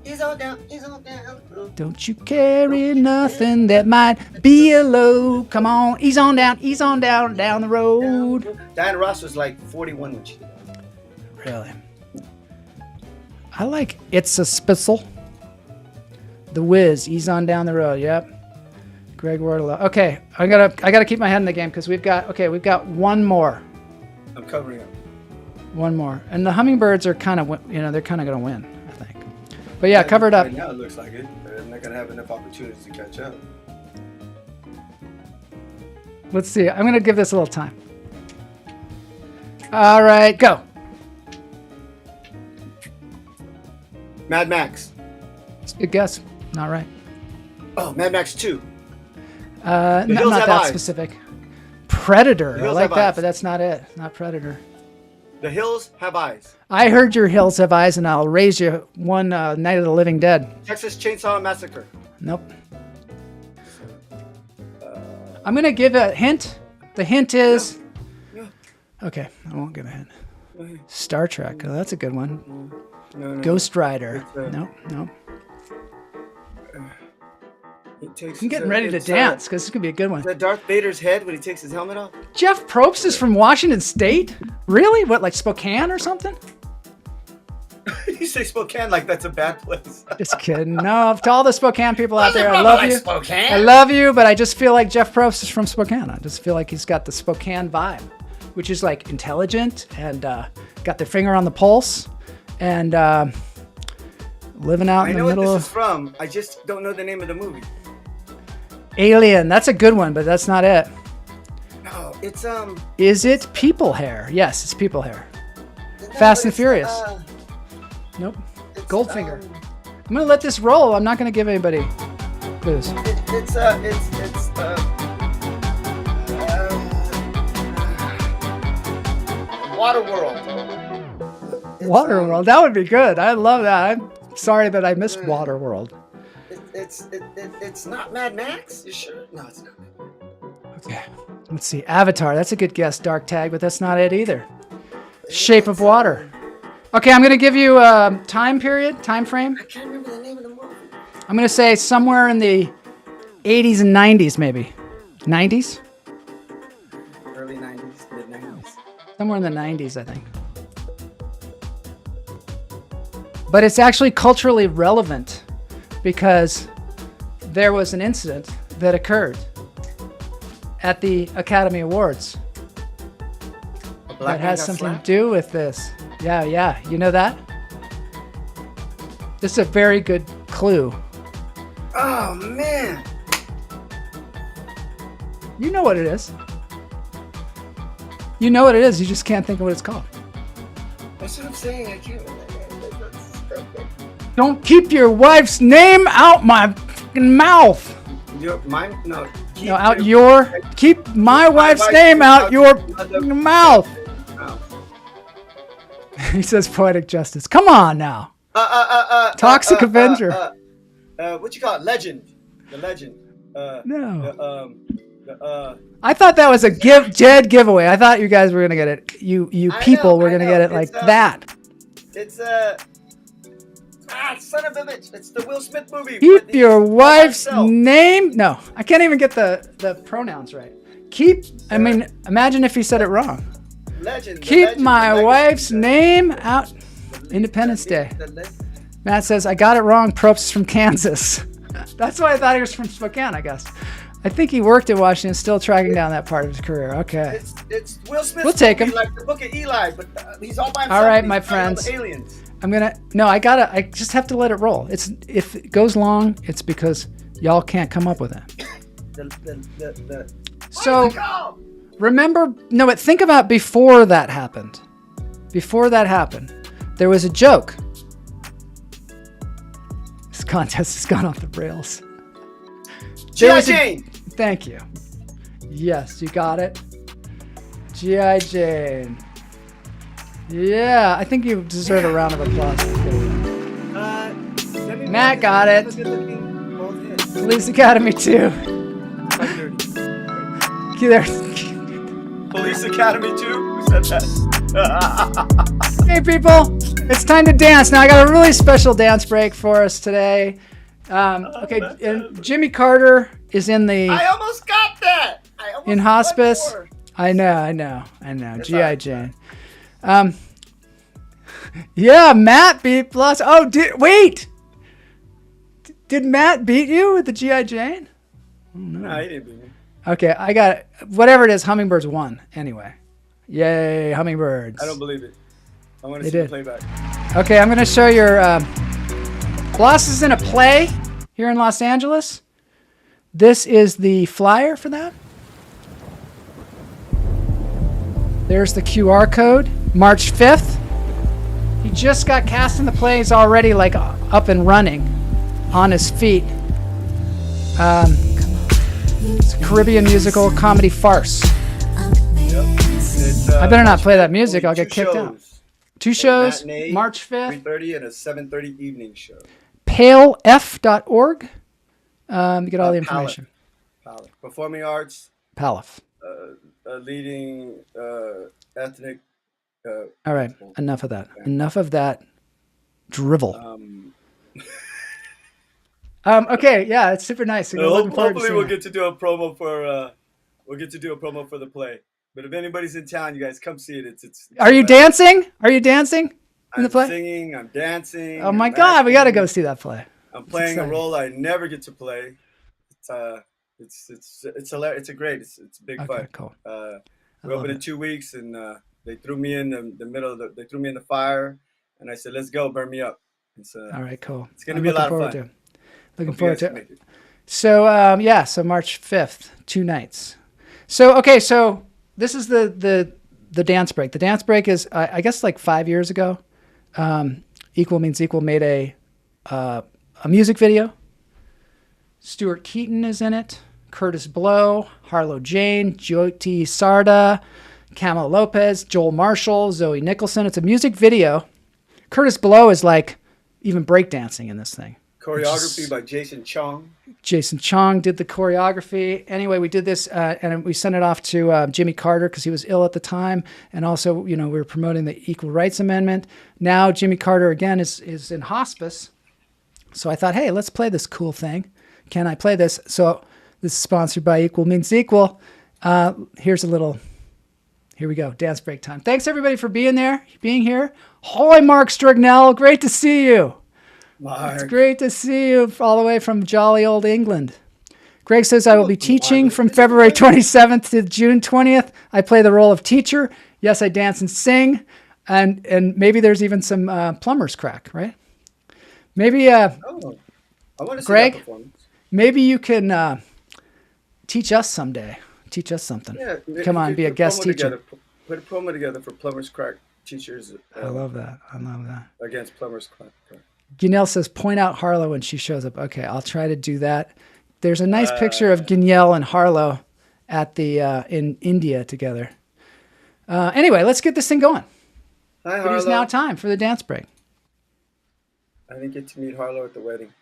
He's on down the road. Don't you carry nothing that might be a load. Come on, ease on down the road. Diana Ross was like 41 when she did that. Really? I like It's a Spitzel. The Wiz, ease on down the road. Yep. Greg Wardlow. Okay, I gotta keep my head in the game because we've got one more. I'm covering up. One more. And the hummingbirds are kind of, they're kind of going to win, I think. But yeah, cover it up. Right now it looks like it. They're not gonna have enough opportunities to catch up. Let's see. I'm going to give this a little time. All right, go. Mad Max. Good guess. Not right. Oh, Mad Max 2. Not Hills Have that Eyes. specific. Predator. The I Hills like Have that, Eyes. but that's not it. Not Predator. The Hills Have Eyes. I heard your Hills Have Eyes, and I'll raise you one Night of the Living Dead. Texas Chainsaw Massacre. Nope. I'm going to give a hint. The hint is... Yeah. Okay, I won't give a hint. Star Trek. Oh, that's a good one. No. Ghost Rider. It's, Nope. It takes, I'm getting ready to dance because this could be a good one. Is that Darth Vader's head when he takes his helmet off? Jeff Probst is from Washington State? Really? What, like Spokane or something? You say Spokane like that's a bad place. Just kidding. No, to all the Spokane people out Wasn't there, I from, love like, you. Spokane. I love you, but I just feel like Jeff Probst is from Spokane. I just feel like he's got the Spokane vibe, which is like intelligent and got their finger on the pulse and living out I in the know what middle this is of from. I just don't know the name of the movie. Alien. That's a good one, but that's not it. No, it's Is it People Hair? Yes, it's People Hair. Fast and Furious. Nope. it's, Goldfinger. I'm gonna let this roll. I'm not gonna give anybody clues. It's Waterworld. Waterworld. That would be good. I love that. I'm sorry that I missed Waterworld. It's not Mad Max. You sure? No, it's not. Okay. Let's see. Avatar. That's a good guess, Dark Tag, but that's not it either. Shape of Water. Okay, I'm gonna give you a time frame. I can't remember the name of the movie. I'm gonna say somewhere in the 80s and 90s, maybe. 90s? Early 90s, mid 90s. Somewhere in the 90s, I think. But it's actually culturally relevant because there was an incident that occurred at the Academy Awards that has something to do with this. Yeah. You know that? This is a very good clue. Oh, man. You know what it is. You know what it is. You just can't think of what it's called. That's what I'm saying. I can't. Don't keep your wife's name out my fucking mouth. Keep my wife's name out your mouth. He says poetic justice. Come on now. Toxic Avenger. What you call it? Legend. The legend. No. I thought that was a dead giveaway. I thought you guys were gonna get it. You people were gonna get it like that. It's son of a bitch. It's the Will Smith movie. Keep your wife's name. No, I can't even get the pronouns right. Imagine if he said it wrong. Keep my wife's name out. Independence Day. Matt says, I got it wrong. Probst is from Kansas. That's why I thought he was from Spokane, I guess. I think he worked in Washington, still tracking down that part of his career. Okay. It's Will Smith. We'll take him. Like the Book of Eli, but he's all by himself. All right, my friends. Aliens. I just have to let it roll. If it goes long, it's because y'all can't come up with it. So remember, but think about before that happened. Before that happened, there was a joke. This contest has gone off the rails. G.I. Jane. Thank you. Yes, you got it. G.I. Jane. Yeah, I think you deserve a round of applause. Matt got it. Police Academy 2. There. Police Academy 2? Who said that? Hey people, it's time to dance. Now I got a really special dance break for us today. Okay, and Jimmy Carter is in the... I almost got that! In hospice. I know. G.I. Jane. Yeah, Matt beat Blas. Oh, wait! Did Matt beat you with the G.I. Jane? Oh, no, he didn't beat me. Okay, I got it. Whatever it is, Hummingbirds won. Anyway. Yay, Hummingbirds. I don't believe it. I want to see the playback. Okay, I'm going to show your... Blas is in a play here in Los Angeles. This is the flyer for that. There's the QR code. March 5th. He just got cast in the play. He's already like up and running on his feet. It's a Caribbean musical comedy farce. I better not play that music. I'll get kicked out. 2 shows, matinee, March 5th. 3:30 and a 7:30 evening show. palef.org. You get all the information. Palef. Performing arts. Palef. Leading ethnic. All right, enough of that. Enough of that drivel. Okay, yeah, it's super nice. Hopefully, we'll get to do a promo for. We'll get to do a promo for the play. But if anybody's in town, you guys come see it. It's Are you dancing? Are you dancing in the play? I'm singing. I'm dancing. Oh my God, we got to go see that play. I'm playing a role I never get to play. It's hilarious. It's big fun. Okay, cool. We opened in 2 weeks, and they threw me in the middle of they threw me in the fire, and I said, "Let's go, burn me up." All right, cool. It's gonna be a lot of fun. Looking forward to it. So so March 5th, 2 nights. So this is the dance break. The dance break is I guess like 5 years ago. Equal Means Equal made a a music video. Stuart Keaton is in it. Curtis Blow, Harlow Jane, Jyoti Sarda, Camila Lopez, Joel Marshall, Zoe Nicholson. It's a music video. Curtis Blow is like even breakdancing in this thing. Choreography by Jason Chong. Jason Chong did the choreography. Anyway, we did this and we sent it off to Jimmy Carter because he was ill at the time. And also, you know, we were promoting the Equal Rights Amendment. Now Jimmy Carter, again, is in hospice. So I thought, hey, let's play this cool thing. Can I play this? So this is sponsored by Equal Means Equal. Here's a little, here we go, dance break time. Thanks everybody for being here. Holy Mark Strignell, great to see you. Mark. It's great to see you all the way from jolly old England. Greg says, I will be teaching from February 27th to June 20th. I play the role of teacher. Yes, I dance and sing. And maybe there's even some plumber's crack, right? Maybe, I want to see Greg, that performance. maybe you can teach us someday. Teach us something. Yeah, Come on, be a guest teacher. Put a promo together for plumber's crack teachers. I love that. Against plumber's crack. Guignell says, point out Harlow when she shows up. Okay, I'll try to do that. There's a nice picture of Guignell and Harlow at the in India together. Anyway, let's get this thing going. Hi, Harlow. It is now time for the dance break. I didn't get to meet Harlow at the wedding.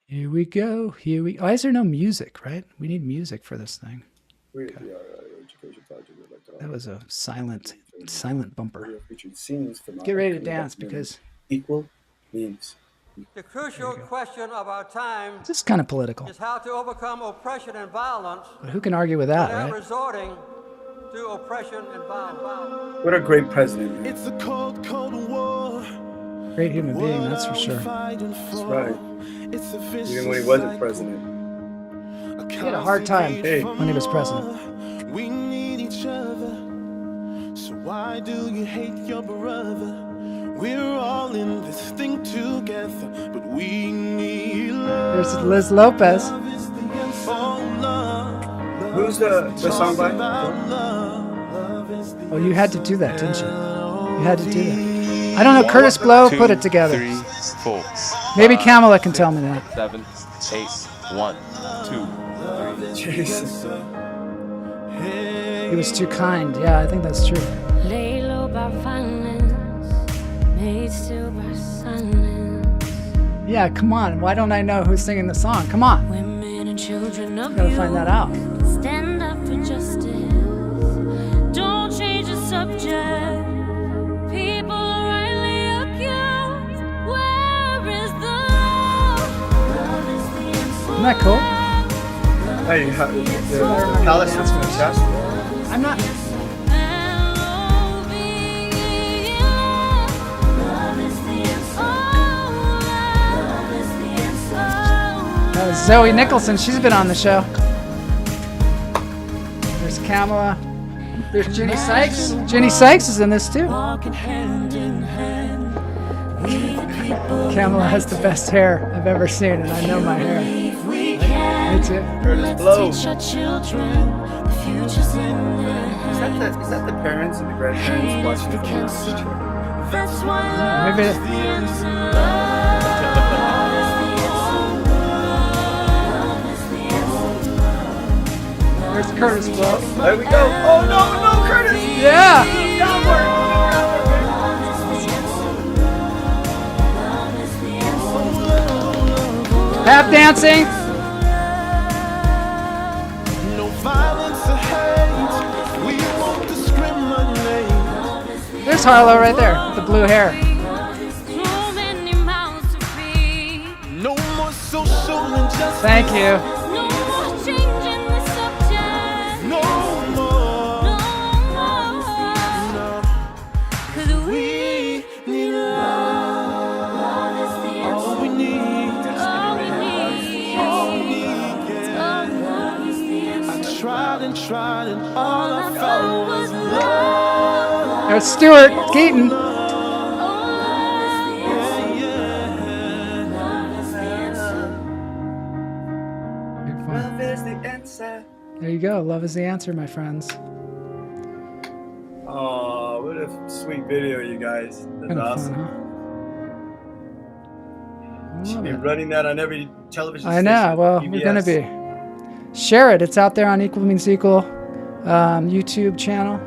Here we go. Why is there no music, right? We need music for this thing. Okay. That was a silent bumper. Get ready to dance because equal means. The crucial question of our time this is kind of political. is how to overcome oppression and violence But who can argue with that, without right? resorting to oppression and violence. What a great president, man. It's a cold, cold war. Great human being, that's for sure. That's right. Even when he wasn't president. He had a hard time when he was president. We need each other. So why do you hate your brother? We're all in this thing together, but we need love. There's Liz Lopez. Who's the song by? Oh, you had to do that, didn't you? You had to do that. I don't know. Curtis Blow put it together. 3, 4. Maybe Camila can tell me that. 7, 8, 1, 2, 3. Jesus. He was too kind. Yeah, I think that's true. Lay low by violence, made still by silence. Yeah, come on. Why don't I know who's singing the song? Come on. Women and children of Gotta find that out. Stand up for justice. Don't change the subject. People are rightly accused. Where is the love? Love is the answer. Isn't that cool? Hey, the palace is fantastic. I'm not. Zoe Nicholson, she's been on the show. There's Camila. There's Ginny Sykes. Ginny Sykes is in this too. Camila has the best hair I've ever seen, and I know my hair. Me too. Curtis Blow. Is that the parents and the grandparents watching the kids? Maybe. There's Curtis Blow. There we go. Oh no, Curtis! Yeah. Tap dancing. No violence or hate. We won't discriminate. There's Harlow right there with the blue hair. No more social injustice. Thank you. No more. No. 'Cause we need love. All we need. All we need. Yeah. I tried and all I found was love. There's Stuart Keaton. Love is the answer. There you go. Love is the answer, my friends. Oh, what a sweet video, you guys. That's Kinda awesome. fun, Should be running that on every television I station. know. Well, PBS. we're gonna be. Share it. It's out there on Equal Means Equal YouTube channel.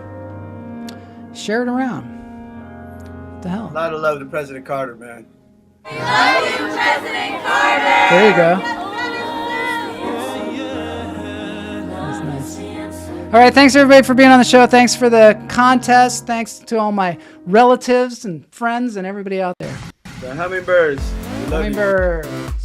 Share it around. What the hell? A lot of love to President Carter, man. Love you, President Carter. There you go. That's nice. All right, thanks everybody for being on the show. Thanks for the contest. Thanks to all my relatives and friends and everybody out there. The hummingbirds. We love you. Hummingbirds.